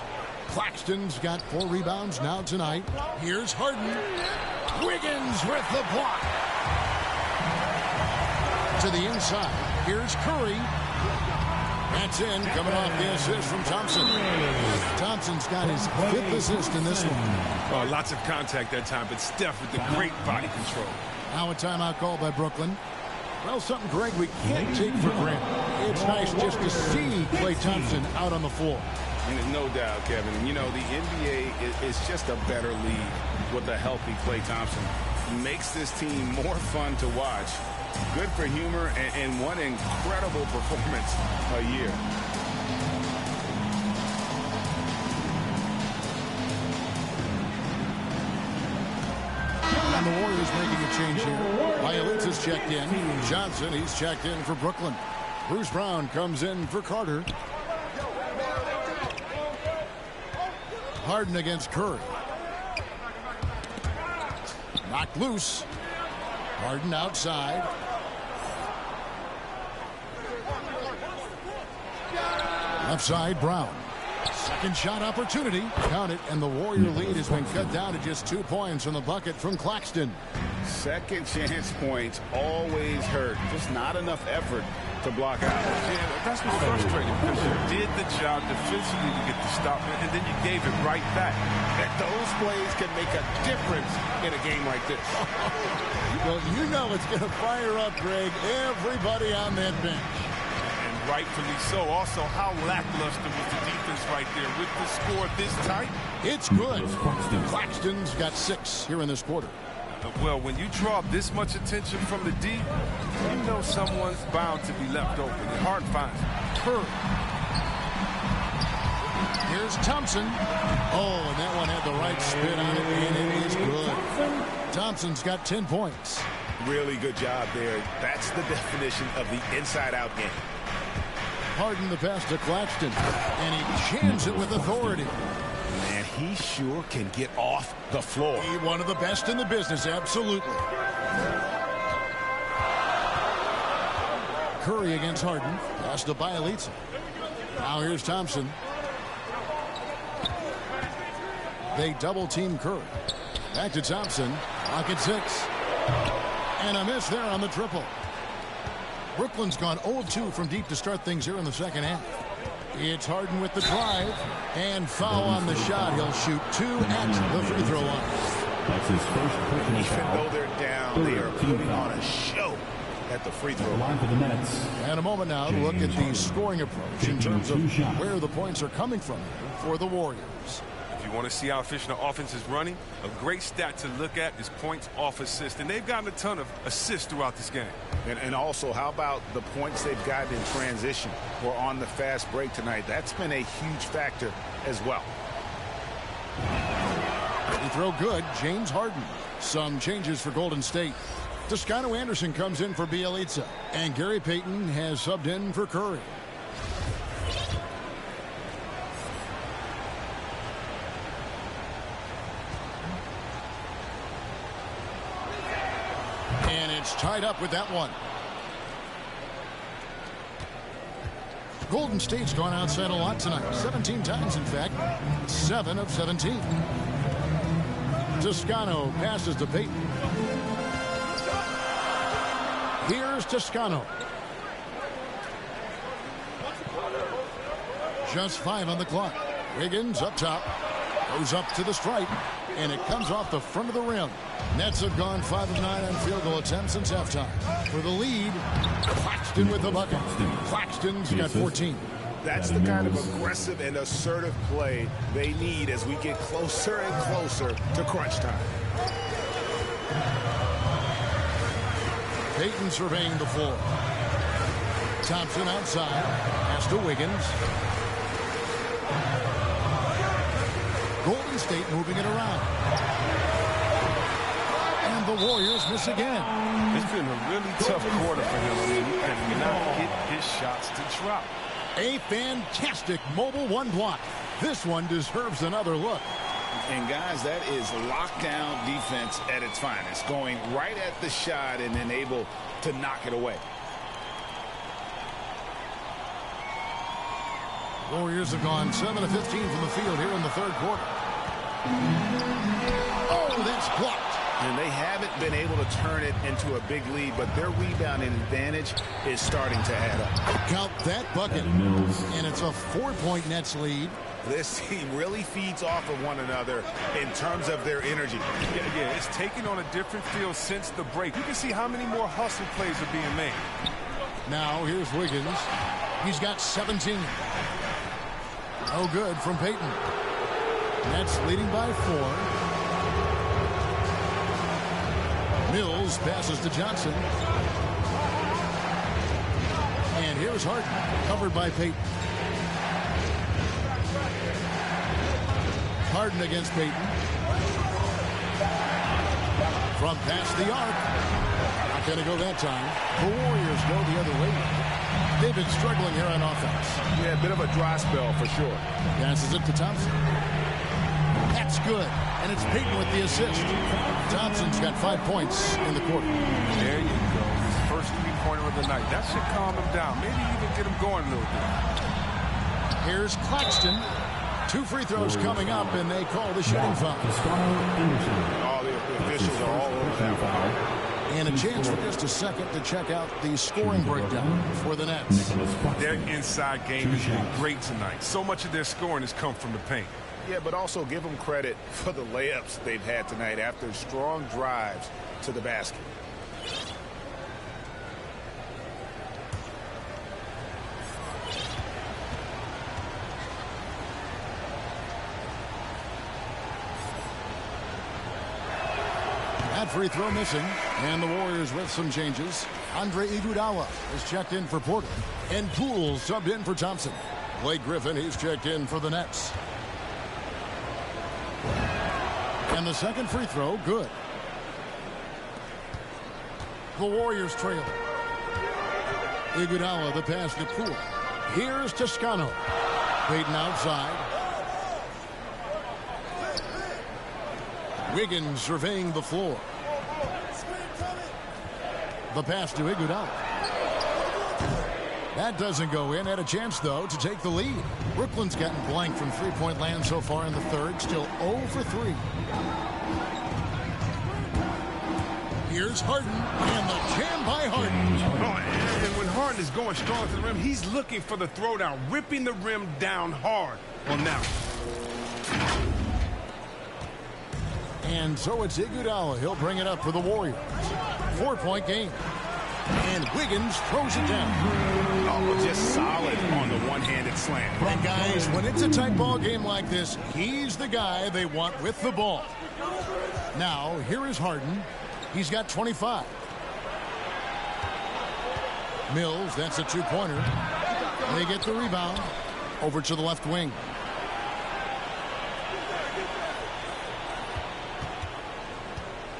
Claxton's got 4 rebounds now tonight. Here's Harden. Wiggins with the block. To the inside. Here's Curry. That's in, coming off the assist from Thompson. Thompson's got his 5th assist in this one.
Lots of contact that time, but Steph with the great body control.
Now a timeout called by Brooklyn. Well, something, Greg, we can't take for granted. It's nice just to see Klay Thompson out on the floor.
And no doubt, Kevin. You know, the NBA is just a better league with a healthy Klay Thompson. Makes this team more fun to watch. Good for humor and one incredible performance a year.
And the Warriors making a change here. Violets is checked in. Johnson, he's checked in for Brooklyn. Bruce Brown comes in for Carter. Harden against Curry. Knocked loose. Harden outside. Left side, Brown. Second shot opportunity. Count it, and the Warrior lead has been cut down to just 2 points on the bucket from Claxton.
Second chance points always hurt. Just not enough effort to block out.
Yeah, that's what's frustrating, because you did the job defensively to get the stop, and then you gave it right back.
And those plays can make a difference in a game like this.
Well, you know it's going to fire up, Greg, everybody on that bench.
And rightfully so. Also, how lackluster was the defense right there with the score this tight?
It's good. Claxton's got 6 here in this quarter.
Well, when you draw this much attention from the D, you know someone's bound to be left open. It's hard to find.
Curry. Here's Thompson. Oh, and that one had the right spin on it, and it is good. Thompson's got 10 points.
Really good job there. That's the definition of the inside-out game.
Harden the pass to Claxton, and he jams it with authority.
Man, he sure can get off the floor.
He's one of the best in the business, absolutely. Curry against Harden. Pass to Bielitsa. Now here's Thompson. They double-team Curry. Back to Thompson. Pocket 6. And a miss there on the triple. Brooklyn's gone 0-2 from deep to start things here in the second half. It's Harden with the drive. And foul on the shot. He'll shoot 2 at the free throw line.
That's his first personal
Even
foul.
though they're down, they are putting on a show at the free throw line.
For the Nets.
And a moment now to look at the scoring approach in terms of where the points are coming from for the Warriors.
you want to see how efficient the offense is running, a great stat to look at is points off assist. And they've gotten a ton of assists throughout this game.
And also, how about the points they've gotten in transition or on the fast break tonight? That's been a huge factor as well.
They throw good. James Harden. Some changes for Golden State. Toscano Anderson comes in for Bielitsa. And Gary Payton has subbed in for Curry. And it's tied up with that one. Golden State's gone outside a lot tonight. 17 times, in fact. 7 of 17. Toscano passes to Payton. Here's Toscano. Just 5 on the clock. Wiggins up top. Goes up to the stripe. And it comes off the front of the rim. Nets have gone 5 of 9 on field goal attempts since halftime. For the lead, Claxton with the bucket. Claxton's got 14.
That's the kind of aggressive and assertive play they need as we get closer and closer to crunch time.
Payton surveying the floor. Thompson outside. Pass to Wiggins. Golden State moving it around. And the Warriors miss again.
It's been a really tough quarter for him. I mean, he cannot get his shots to drop.
A fantastic mobile one block. This one deserves another look.
And guys, that is lockdown defense at its finest. Going right at the shot and then able to knock it away.
Warriors have gone 7 of 15 from the field here in the third quarter. Oh, that's blocked.
And they haven't been able to turn it into a big lead, but their rebounding advantage is starting to add up.
Count that bucket. And it's a 4-point Nets lead.
This team really feeds off of one another in terms of their energy.
Yeah, it's taken on a different feel since the break. You can see how many more hustle plays are being made.
Now here's Wiggins. He's got 17. Oh, good from Payton. Nets leading by 4. Mills passes to Johnson. And here's Harden, covered by Payton. Harden against Payton. From past the arc. Not going to go that time. The Warriors go the other way. They've been struggling here on offense.
Yeah, a bit of a dry spell for sure.
Passes it to Thompson. That's good. And it's Payton with the assist. Thompson's got 5 points in the quarter.
There you go. His first three-pointer of the night. That should calm him down. Maybe even get him going a little bit.
Here's Claxton. 2 free throws coming up, and they call the shooting foul.
All the officials are all over that one.
And a chance for just a second to check out the scoring breakdown for the Nets.
Their inside game has been great tonight. So much of their scoring has come from the paint.
Yeah, but also give them credit for the layups they've had tonight after strong drives to the basket.
That free throw missing, and the Warriors with some changes. Andre Iguodala is checked in for Porter, and Poole subbed in for Thompson. Blake Griffin, he's checked in for the Nets. And the second free throw, good. The Warriors trail. Iguodala, the pass to Poole. Here's Toscano. Payton outside. Wiggins surveying the floor. The pass to Iguodala. That doesn't go in. Had a chance, though, to take the lead. Brooklyn's gotten blank from three-point land so far in the third. Still 0 for 3. Here's Harden, and the jam by Harden.
Oh, and when Harden is going strong to the rim, he's looking for the throwdown, ripping the rim down hard on that one.
And so it's Iguodala. He'll bring it up for the Warriors. 4-point game. And Wiggins throws it down.
Oh, just solid on the one-handed slam.
And guys, when it's a tight ball game like this, he's the guy they want with the ball. Now, here is Harden. He's got 25. Mills, that's a two-pointer. They get the rebound. Over to the left wing.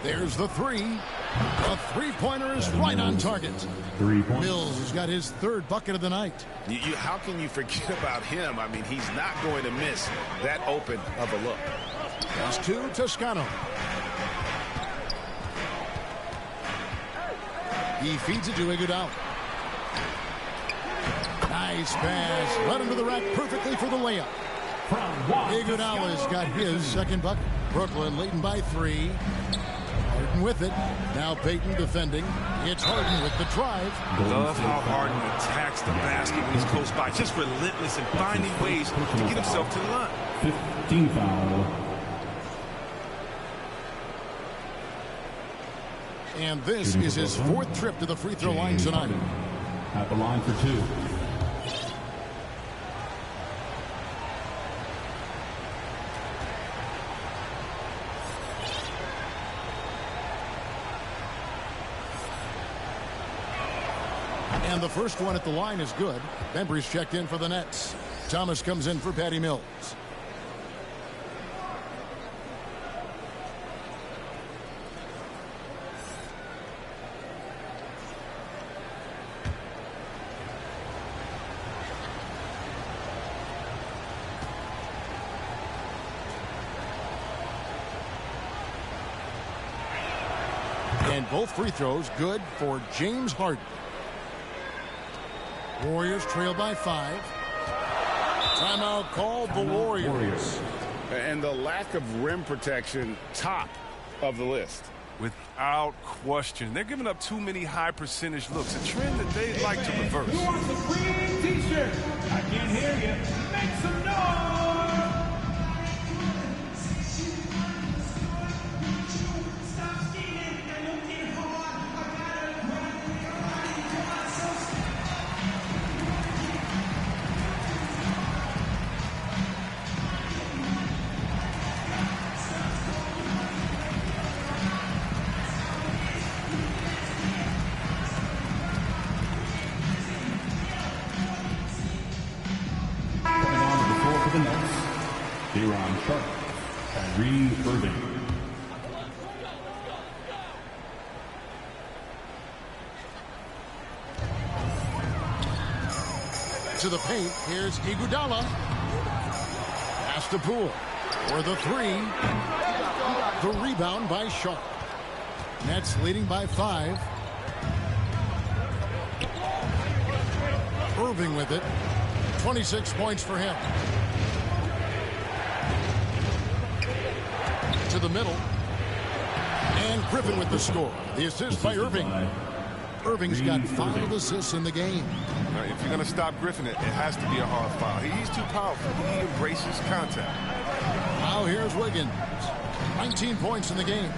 There's the three. A three-pointer is right on target.
3 points.
Mills has got his third bucket of the night.
How can you forget about him? I mean, he's not going to miss that open of a look.
Pass to Toscano. He feeds it to Iguodala. Nice pass. Led him to the rack perfectly for the layup. Iguodala's got his second bucket. Brooklyn leading by 3. Harden with it. Now Payton defending. It's Harden with the drive.
Love how Harden attacks the basket when he's close by. Just relentless and finding ways to get himself to the line.
15 foul.
And this is his 4th trip to the free throw line tonight.
At the line for 2.
And the first one at the line is good. Bembry's checked in for the Nets. Thomas comes in for Patty Mills. And both free throws good for James Harden. Warriors trail by 5. Timeout called the Warriors.
And the lack of rim protection, top of the list.
Without question. They're giving up too many high percentage looks, a trend that they'd like to reverse.
Who wants a free t-shirt? I can't hear you. Make some noise!
To the paint, here's Iguodala. Pass to Poole for the 3. The rebound by Sharp. Nets leading by 5. Irving with it. 26 points for him. To the middle. And Griffin with the score. The assist by Irving. Irving's got 5 assists in the game.
If you're going to stop Griffin, it has to be a hard foul. He's too powerful. He embraces contact.
Now here's Wiggins. 19 points in the game.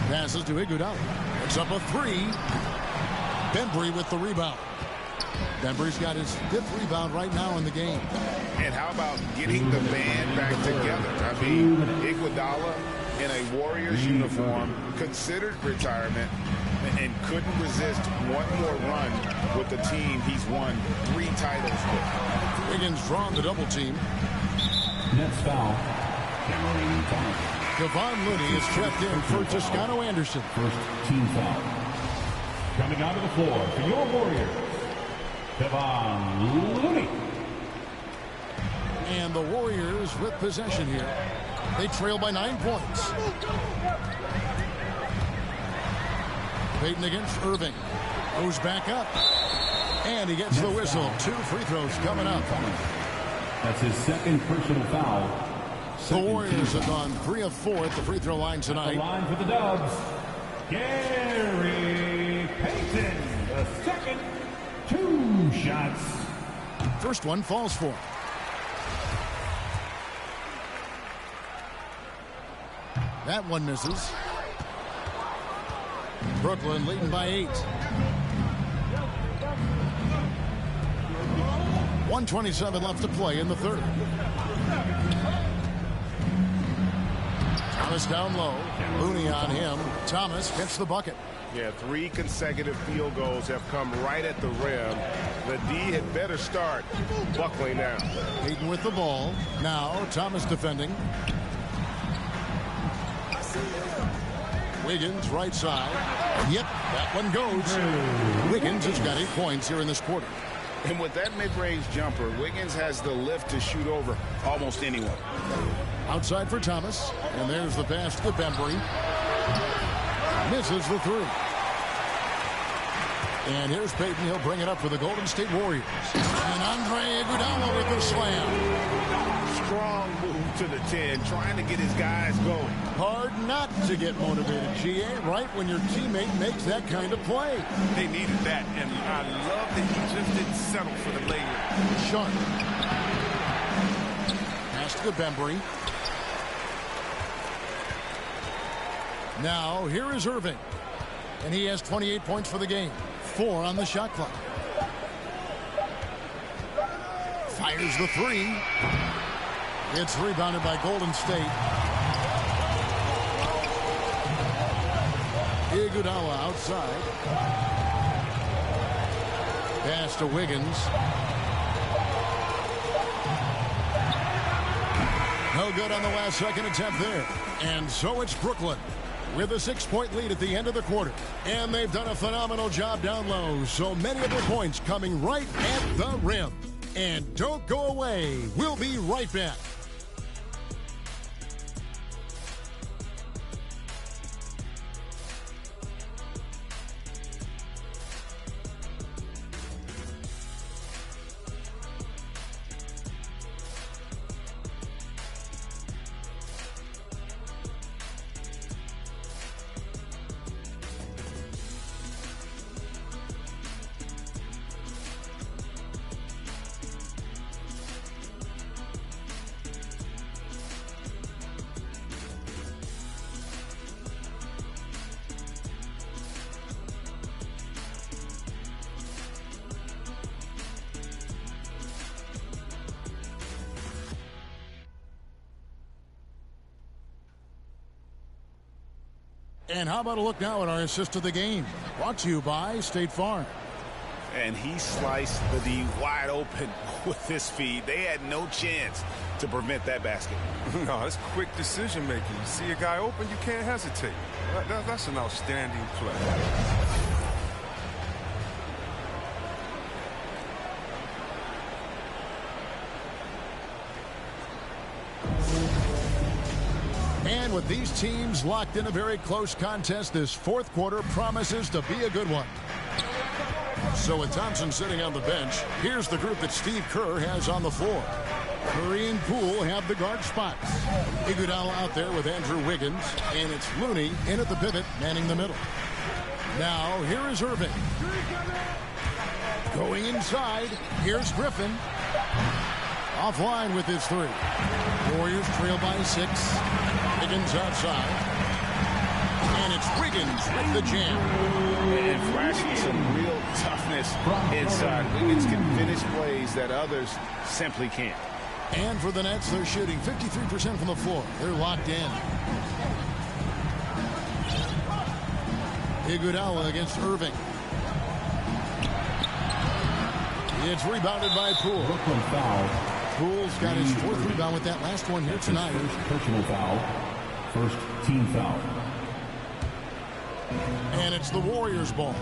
Passes to Iguodala. It's up a 3. Bembry with the rebound. Bembry's got his 5th rebound right now in the game.
And how about getting the band back together? I mean, Iguodala in a Warriors uniform, considered retirement, and couldn't resist one more run with the team he's won 3 titles with.
Wiggins drawn the double team.
Nets foul.
Kevon Looney is checked in for Toscano Anderson.
First team foul. Coming out of the floor for your Warriors, Kevon Looney.
And the Warriors with possession here. They trail by 9 points. Payton against Irving. Goes back up. And he gets the whistle. 2 free throws coming up.
That's his 2nd personal foul.
The Warriors have gone 3 of 4 at the free throw line tonight.
The line for the Dubs, Gary Payton. The second, 2 shots.
First one falls for him. That one misses. Brooklyn leading by 8. 1:27 left to play in the third. Thomas down low. Looney on him. Thomas gets the bucket.
Yeah, 3 consecutive field goals have come right at the rim. The D had better start buckling down.
Hayden with the ball. Now Thomas defending. Wiggins right side. Yep, that one goes. Wiggins has got 8 points here in this quarter.
And with that mid-range jumper, Wiggins has the lift to shoot over almost anyone.
Outside for Thomas. And there's the pass to Bembry. Misses the 3. And here's Payton. He'll bring it up for the Golden State Warriors. And Andre Iguodala with the slam.
Strong move to the 10, trying to get his guys going.
Hard not to get motivated, GA, right when your teammate makes that kind of play.
They needed that, and I love that he just didn't settle for the layup.
Sharp. Pass to Bembry. Now, here is Irving. And he has 28 points for the game. 4 on the shot clock. Fires the 3. It's rebounded by Golden State. Iguodala outside. Pass to Wiggins. No good on the last second attempt there. And so it's Brooklyn with a 6-point lead at the end of the quarter. And they've done a phenomenal job down low. So many of their points coming right at the rim. And don't go away. We'll be right back. And how about a look now at our assist of the game? Brought to you by State Farm.
And he sliced the D wide open with his feed. They had no chance to prevent that basket.
No, it's quick decision making. You see a guy open, you can't hesitate. That's an outstanding play.
And with these teams locked in a very close contest, this fourth quarter promises to be a good one. So with Thompson sitting on the bench, here's the group that Steve Kerr has on the floor. Curry and Poole have the guard spots. Iguodala out there with Andrew Wiggins, and it's Looney in at the pivot, manning the middle. Now, here is Irving. Going inside, here's Griffin. Offline with his 3. Warriors trail by 6. Wiggins outside. And it's Wiggins with the jam.
And flashing some real toughness inside. Wiggins can finish plays that others simply can't.
And for the Nets, they're shooting 53% from the floor. They're locked in. Iguodala against Irving. It's rebounded by Poole.
Brooklyn foul.
Poole's got his 4th rebound with that last one here tonight.
First personal foul. First team foul.
And it's the Warriors' ball.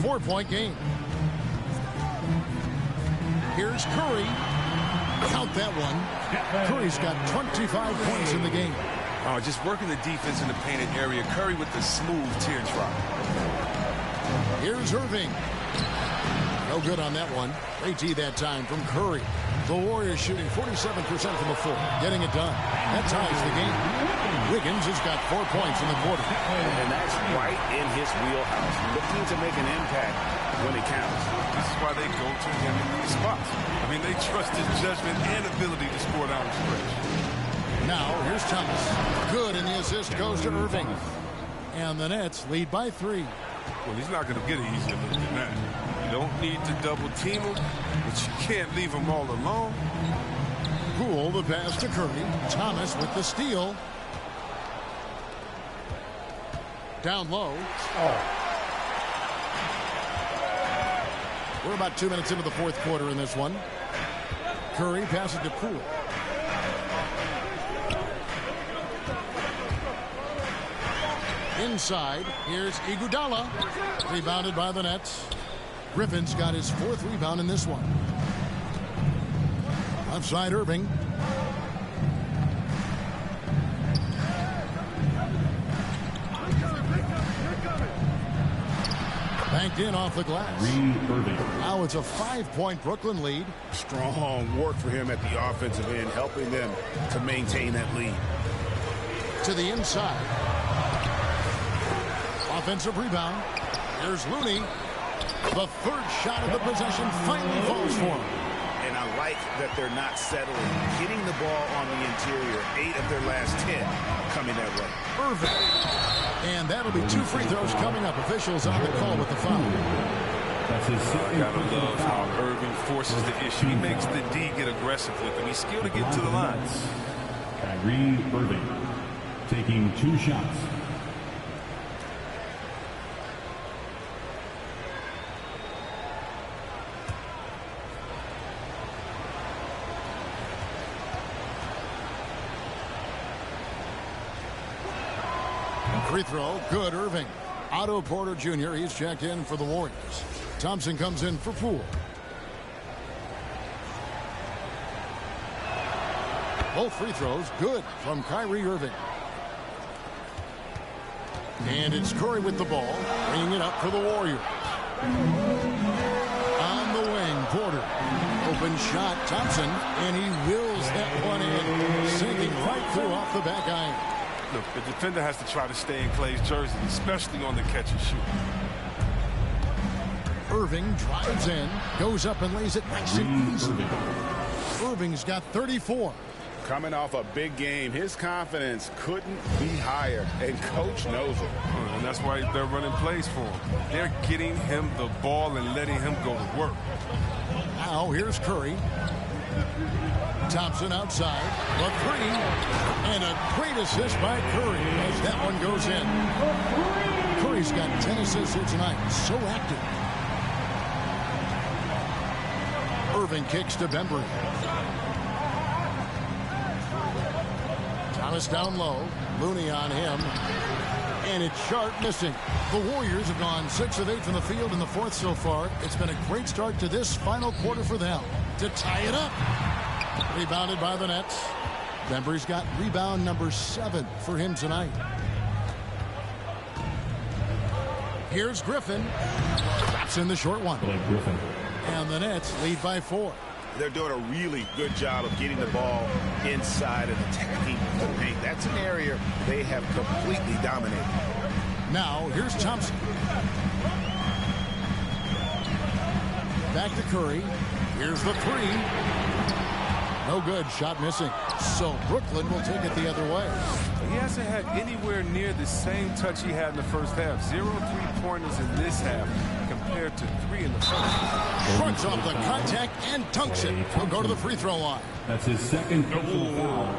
4-point game. Here's Curry. Count that one. Curry's got 25 points in the game.
Oh, just working the defense in the painted area. Curry with the smooth teardrop.
Here's Irving. No good on that one. Great D that time from Curry. The Warriors shooting 47% from the floor, getting it done. That ties the game. Wiggins has got 4 points in the quarter.
And that's right in his wheelhouse, looking to make an impact when it counts.
This is why they go to him in these spots. I mean, they trust his judgment and ability to score down the stretch.
Now, here's Thomas. Good, and the assist goes to Irving. And the Nets lead by 3.
Well, he's not going to get an easier look than that. You don't need to double team him, but you can't leave him all alone.
Poole, the pass to Curry. Thomas with the steal. Down low. We're about 2 minutes into the fourth quarter in this one. Curry passes to Poole. Inside, here's Iguodala. Rebounded by the Nets. Griffin's got his 4th rebound in this one. Outside Irving. Banked in off the glass. Now it's a 5-point Brooklyn lead.
Strong work for him at the offensive end, helping them to maintain that lead.
To the inside. Offensive rebound. Here's Looney. The 3rd shot of the possession finally falls for him.
And I like that they're not settling, getting the ball on the interior. 8 of their last 10 coming that way.
Irving. And that'll be 2 free throws coming up. Officials on the call with the foul.
I gotta love how Irving forces the issue. He makes the D get aggressive with him. He's skilled to get to the line.
Kyrie Irving taking 2 shots.
Free throw, good. Irving. Otto Porter Jr., he's checked in for the Warriors. Thompson comes in for Poole. Both free throws, good from Kyrie Irving. And it's Curry with the ball, bringing it up for the Warriors. On the wing, Porter. Open shot, Thompson, and he wills that one in, sinking right through off the back iron.
Look, the defender has to try to stay in Clay's jersey, especially on the catch and shoot.
Irving drives in, goes up and lays it nice and easy. Irving's got 34.
Coming off a big game, his confidence couldn't be higher, and coach knows it.
And that's why they're running plays for him. They're getting him the ball and letting him go to work.
Now here's Curry. Thompson outside, the 3, and a great assist by Curry as that one goes in. Curry's got 10 assists here tonight, so active. Irving kicks to Bembry. Thomas down low, Looney on him, and it's Sharp missing. The Warriors have gone 6 of 8 from the field in the 4th so far. It's been a great start to this final quarter for them to tie it up. Rebounded by the Nets. Bembry's got rebound number 7 for him tonight. Here's Griffin. Drops in the short one. And the Nets lead by 4.
They're doing a really good job of getting the ball inside and attacking the paint. That's an area they have completely dominated.
Now, here's Thompson. Back to Curry. Here's the 3. No good. Shot missing. So Brooklyn will take it the other way.
He hasn't had anywhere near the same touch he had in the first half. 0 3-pointers in this half compared to 3 in the first.
Shrugs off the contact and dunks it. He'll go to the free throw line.
That's his second foul.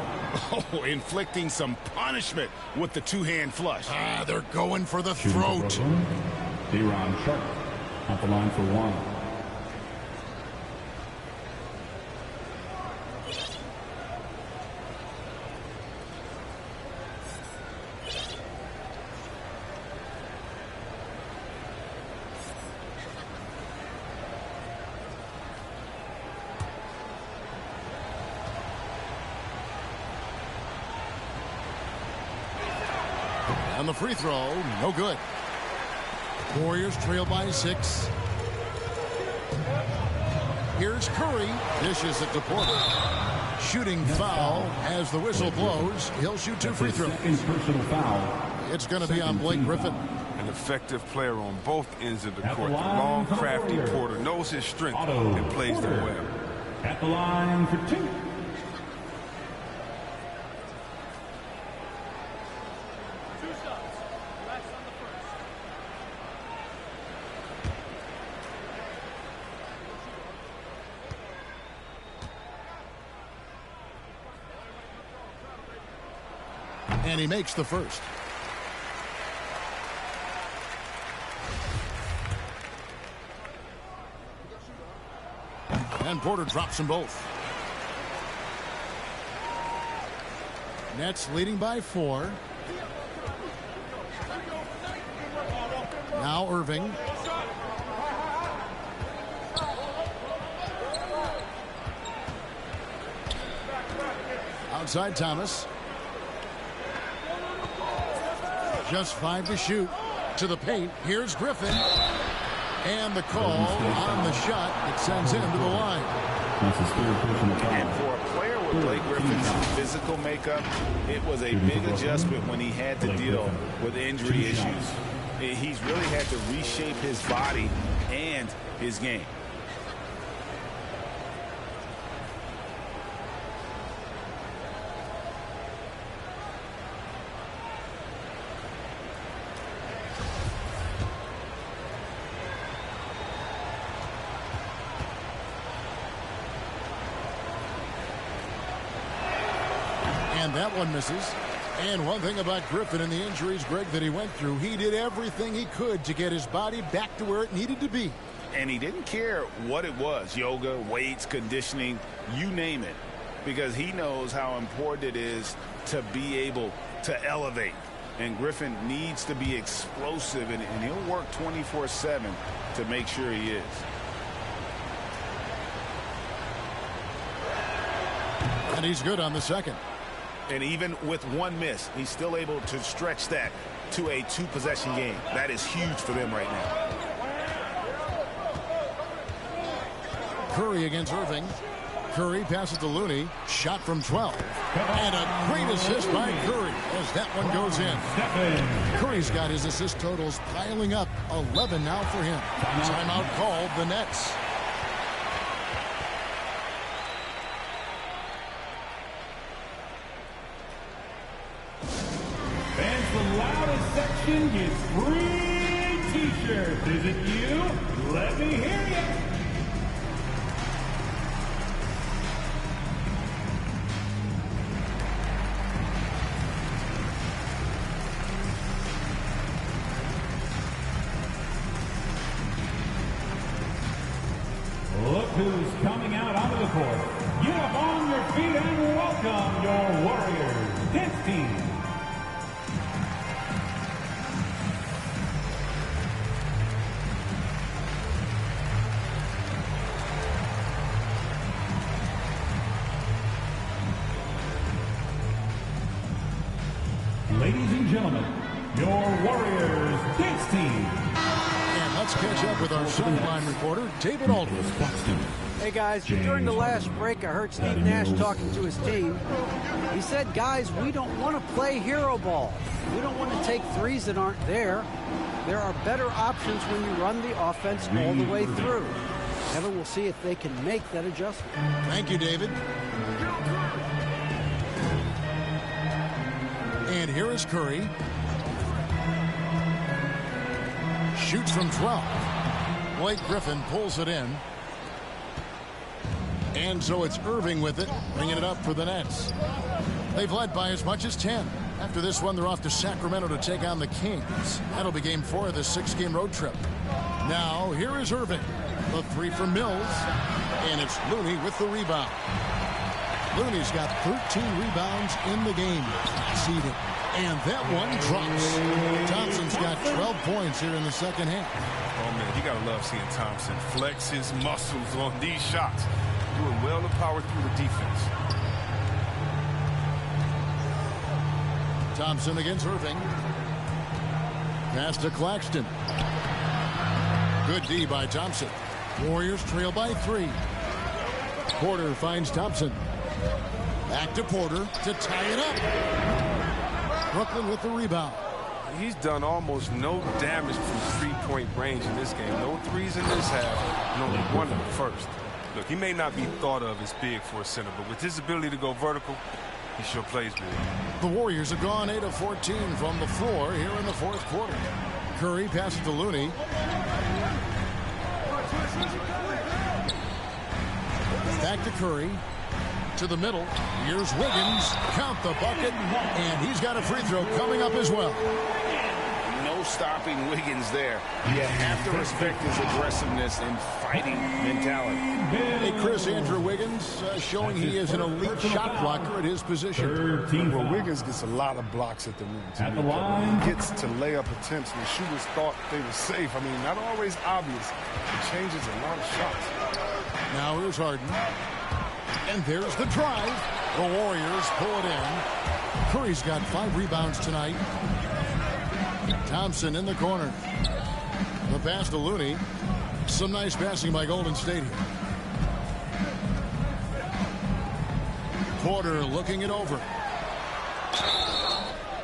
Oh, inflicting some punishment with the 2-hand flush.
They're going for the throat.
D-Ron Sharp at the line for 1.
And the free throw, no good. Warriors trail by 6. Here's Curry. Dishes it to Porter. Shooting foul as the whistle blows. He'll shoot 2 free throws.
Personal foul.
It's going to be on Blake Griffin.
An effective player on both ends of the court. The long, crafty Porter knows his strength and plays them well.
At the line for 2.
And he makes the first. And Porter drops them both. Nets leading by 4. Now Irving. Outside Thomas. Just 5 to shoot. To the paint. Here's Griffin. And the call on the shot. It sends him to the line.
And for a player with Blake Griffin's physical makeup, it was a big adjustment when he had to deal with injury issues. He's really had to reshape his body and his game.
And that one misses. And one thing about Griffin and the injuries, Greg, that he went through, he did everything he could to get his body back to where it needed to be.
And he didn't care what it was, yoga, weights, conditioning, you name it, because he knows how important it is to be able to elevate. And Griffin needs to be explosive, and he'll work 24/7 to make sure he is.
And he's good on the second.
And even with one miss, he's still able to stretch that to a 2-possession game. That is huge for them right now.
Curry against Irving. Curry passes to Looney. Shot from 12. And a great assist by Curry as that one goes in. Curry's got his assist totals piling up. 11 now for him. Timeout called the Nets.
The loudest section gets free t-shirts. Is it you? Let me hear you. Look who's coming out onto the court. Get up on your feet and welcome your Warriors dance team. Ladies and gentlemen, your Warriors dance team.
And let's catch up with our sideline reporter, David Aldridge.
Hey, guys, during the last break, I heard Steve Nash talking to his team. He said, guys, we don't want to play hero ball. We don't want to take threes that aren't there. There are better options when you run the offense all the way through. Kevin, we'll see if they can make that adjustment.
Thank you, David. And here is Curry. Shoots from 12. Blake Griffin pulls it in. And so it's Irving with it, bringing it up for the Nets. They've led by as much as 10. After this one, they're off to Sacramento to take on the Kings. That'll be game 4 of this 6-game road trip. Now, here is Irving. The 3 from Mills. And it's Looney with the rebound. Looney's got 13 rebounds in the game. Seeded. And that one drops. Thompson's got 12 points here in the second half.
Oh, man, you got to love seeing Thompson flex his muscles on these shots. Doing well to power through the defense.
Thompson against Irving. Pass to Claxton. Good D by Thompson. Warriors trail by 3. Porter finds Thompson. Back to Porter to tie it up. Brooklyn with the rebound.
He's done almost no damage from three-point range in this game. No threes in this half, and only one in the first. Look, he may not be thought of as big for a center, but with his ability to go vertical, he sure plays big.
The Warriors have gone 8 of 14 from the floor here in the fourth quarter. Curry passes to Looney. Back to Curry. to the middle. Here's Wiggins. Count the bucket. And he's got a free throw coming up as well.
No stopping Wiggins there. You have to respect his aggressiveness and fighting mentality.
Hey, Chris, Andrew Wiggins showing he is an elite shot blocker at his position.
Well, Wiggins gets a lot of blocks at the rim. He gets to layup attempts when shooters thought they were safe. I mean, not always obvious. It changes a lot of shots.
Now here's Harden. And there's the drive. The Warriors pull it in. Curry's got 5 rebounds tonight. Thompson in the corner. The pass to Looney. Some nice passing by Golden State here. Porter looking it over.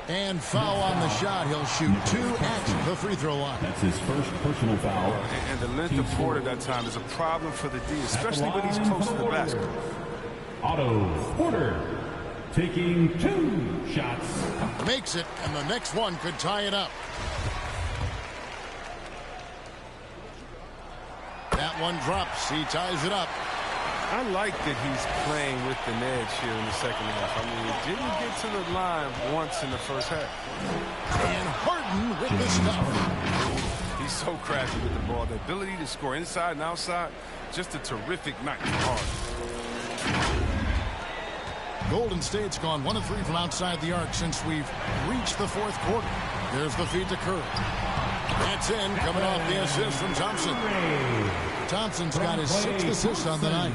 And foul on the shot. He'll shoot 2 at the free throw line.
That's his first personal foul.
And the length of Porter that time is a problem for the D, especially when he's close to the basket.
Otto Porter taking 2 shots.
Makes it, and the next one could tie it up. That one drops. He ties it up.
I like that he's playing with an edge here in the second half. I mean, he didn't get to the line once in the first half.
And Harden with the stuff.
He's so crafty with the ball. The ability to score inside and outside, just a terrific night for Harden.
Golden State's gone 1 of 3 from outside the arc since we've reached the 4th quarter. There's the feed to Curry. That's in, coming off the assist from Thompson. Thompson's got his 6th assist on the night.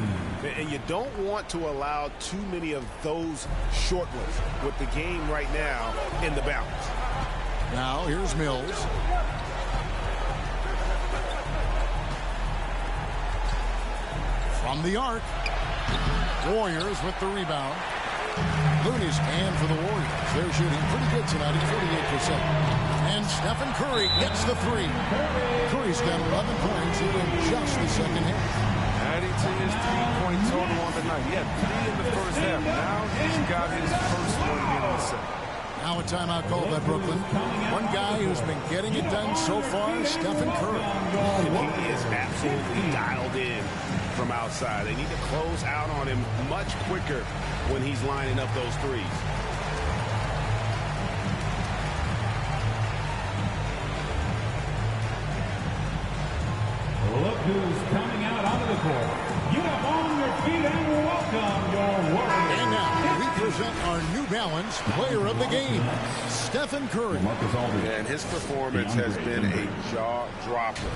And you don't want to allow too many of those short ones with the game right now in the balance.
Now here's Mills. From the arc. Warriors with the rebound. Looney's hand for the Warriors. They're shooting pretty good tonight at 48%. And Stephen Curry gets the 3. Curry's got 11 points in just the second half.
Adding to his 3-point total on the night. He had 3 in the first half. Now he's got his first one here in the second.
Now a timeout called by Brooklyn. One guy who's been getting it done so far, Stephen Curry.
He is absolutely dialed in from outside. They need to close out on him much quicker when he's lining up those threes.
Look who's coming out onto the court. Get up on your feet and welcome your Warriors.
And now we present our New Balance player of the game, Stephen Curry.
And his performance has been a jaw dropper.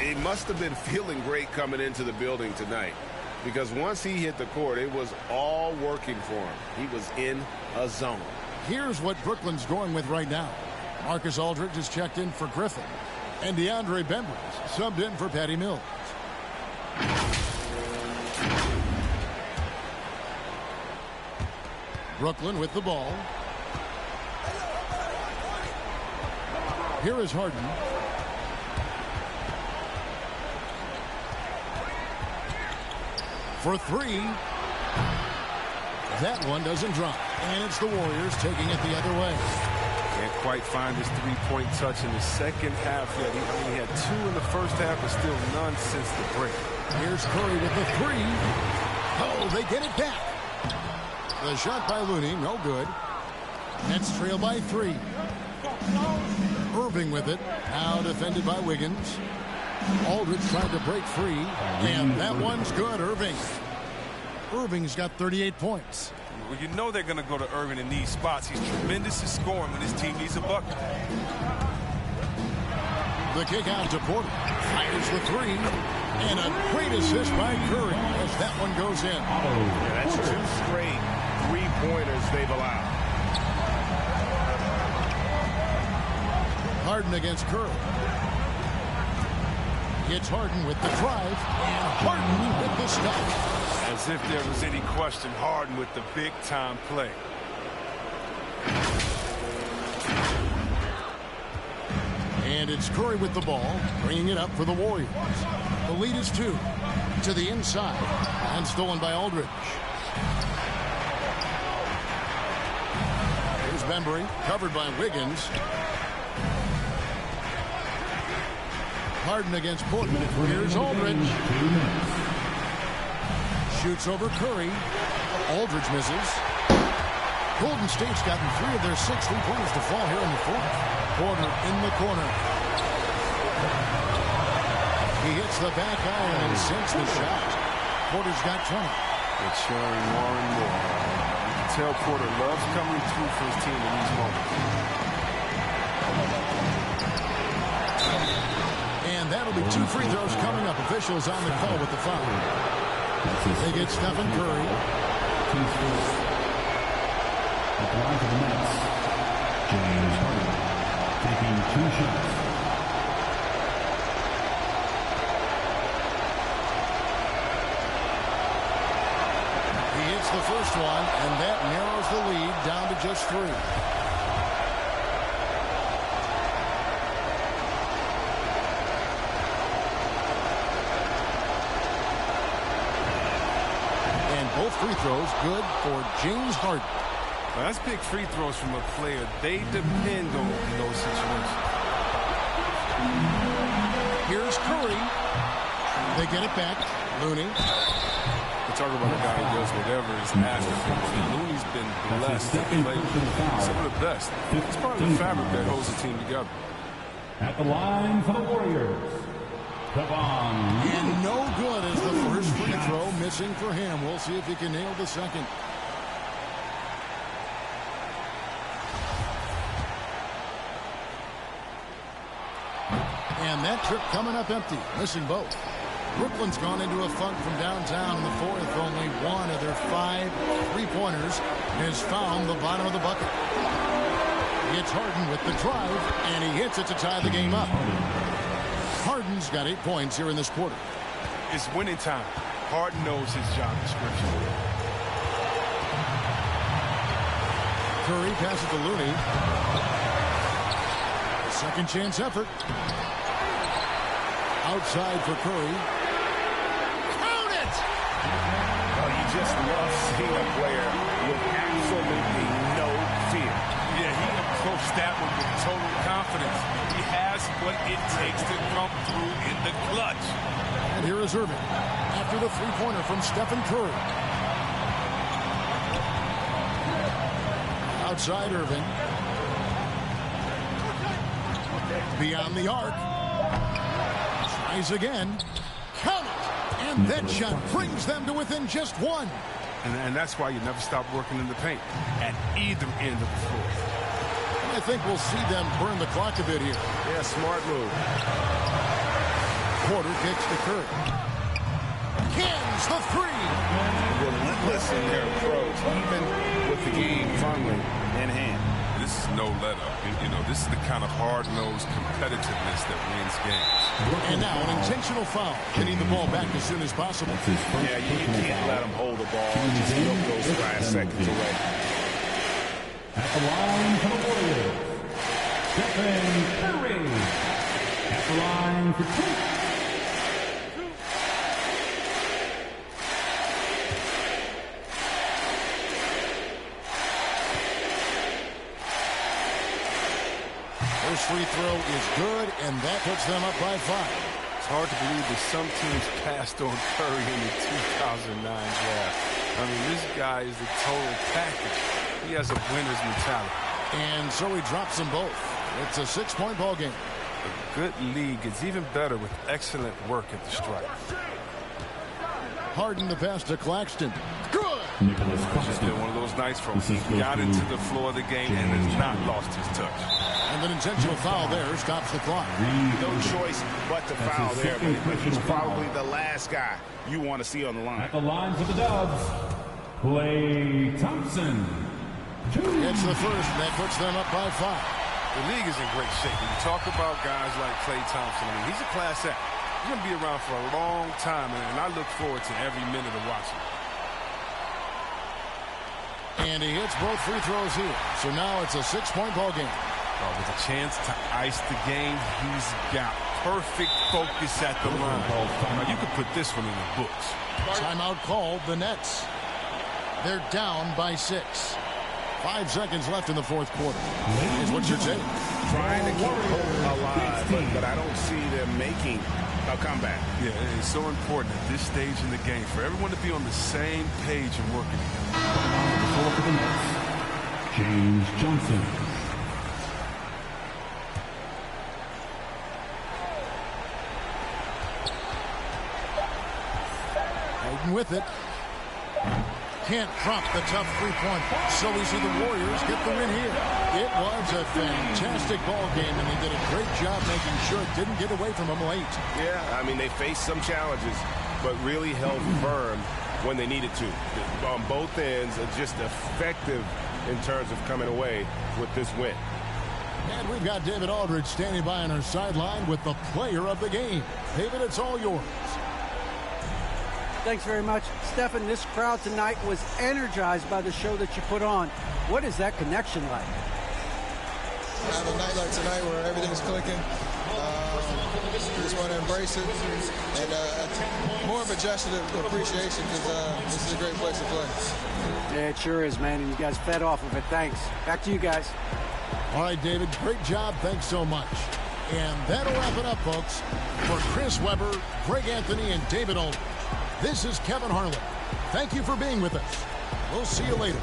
He must have been feeling great coming into the building tonight, because once he hit the court, it was all working for him. He was in a zone.
Here's what Brooklyn's going with right now. Marcus Aldridge has checked in for Griffin, and DeAndre Bembry's subbed in for Patty Mills. Brooklyn with the ball. Here is Harden. For 3. That one doesn't drop. And it's the Warriors taking it the other way.
Can't quite find his 3-point touch in the second half yet. He had 2 in the first half, but still none since the break.
Here's Curry with the 3. Oh, they get it back. The shot by Looney, no good. Nets trail by 3. Irving with it. Now defended by Wiggins. Aldridge tried to break free. And that one's good, Irving. Irving's got 38 points.
Well, you know they're going to go to Irving in these spots. He's tremendous at scoring when his team needs a bucket.
The kick out to Porter. Fires the 3. And a great assist by Curry as that one goes in.
Yeah, that's 2 straight 3-pointers they've allowed.
Harden against Curry. It's Harden with the drive, and Harden with the stop.
As if there was any question, Harden with the big-time play.
And it's Curry with the ball, bringing it up for the Warriors. The lead is 2. To the inside, and stolen by Aldridge. Here's Bembry, covered by Wiggins. Harden against Porter. Here's Aldridge. Shoots over Curry. Aldridge misses. Golden State's gotten 3 of their 6 3-pointers to fall here in the fourth. Porter in the corner. He hits the back iron and sinks the shot. Porter's got 20.
It's showing more and more. You can tell Porter loves coming through for his team in these moments.
And that'll be 2 free throws coming up. Officials on the call with the foul. They get Stephen Curry.
At the line for the Nets, James Harden taking 2 shots.
He hits the first one, and that narrows the lead down to just 3. And both free throws good for James Harden.
Now, that's big free throws from a player they depend on in those situations.
Here's Curry. They get it back. Looney.
We're talking about a guy who does whatever is asked of him. And Looney's been blessed to play some of the best. It's part of the fabric that holds the team together.
At the line for the Warriors, Kevon.
And no good as the first free throw missing for him. We'll see if he can nail the second. And that trip coming up empty, missing both. Brooklyn's gone into a funk from downtown in the fourth. Only 1 of their 5 3-pointers has found the bottom of the bucket. It's Harden with the drive, and he hits it to tie the game up. Harden's got 8 points here in this quarter.
It's winning time. Harden knows his job description.
Curry passes to Looney. Second chance effort. Outside for Curry. Count it!
Oh, you just love seeing a player with absolutely no fear.
Yeah, he approached that one with total confidence. He has what it takes to come through in the clutch.
And here is Irving after the 3-pointer from Stephen Curry. Outside Irving. Beyond the arc. Tries again. Count it! And that shot brings them to within just 1.
And that's why you never stop working in the paint at either end of the floor.
I think we'll see them burn the clock a bit here.
Yeah, smart move.
Porter kicks to Curry. Cans the 3.
Relentless in their approach, even with the game firmly in hand.
This is no let-up. You know, this is the kind of hard-nosed competitiveness that wins games.
And now an intentional foul. Getting the ball back as soon as possible.
Yeah, you can't let them hold the ball. Just milk those last seconds away.
At the line for the Warriors, Stephen Curry. At the line for 2.
First free throw is good, and that puts them up by 5.
It's hard to believe that some teams passed on Curry in the 2009 draft. I mean, this guy is the total package. He has a winner's mentality.
And so he drops them both. It's a 6-point ball game.
A good league is even better with excellent work at the stripe.
Harden the pass to Claxton. Good!
It's been one of those nights from he got into the floor of the game and has not lost his touch.
And an intentional foul there stops the clock.
No choice but to foul there, but he's probably the last guy you want to see on the line.
At the line for the Dubs, Klay Thompson. 2.
It's the first, and that puts them up by 5.
The league is in great shape. When you talk about guys like Klay Thompson, I mean, he's a class act. He's going to be around for a long time, and I look forward to every minute of watching.
And he hits both free throws here. So now it's a 6-point ball game.
With a chance to ice the game, he's got perfect focus at the line. Now, you could put this one in the books.
Timeout called, the Nets. They're down by 6. 5 seconds left in the fourth quarter. Here's what you're saying.
Trying to keep hope alive, but I don't see them making a comeback.
Yeah, it's so important at this stage in the game for everyone to be on the same page and working together.
Before for the Nets, James Johnson.
Hayden with it. Can't drop the tough three-point. So we see the Warriors get the win here. It was a fantastic ball game, and they did a great job making sure it didn't get away from them late.
Yeah, I mean, they faced some challenges, but really held firm when they needed to. On both ends, just effective in terms of coming away with this win.
And we've got David Aldridge standing by on our sideline with the player of the game. David, it's all yours.
Thanks very much. Stephen, this crowd tonight was energized by the show that you put on. What is that connection like?
Have a night like tonight where everything's clicking. We just want to embrace it. And more of a gesture of appreciation because this is a great place to play.
Yeah, it sure is, man. And you guys fed off of it. Thanks. Back to you guys.
All right, David, great job. Thanks so much. And that'll wrap it up, folks. For Chris Webber, Greg Anthony, and David Aldridge, this is Kevin Harlan. Thank you for being with us. We'll see you later.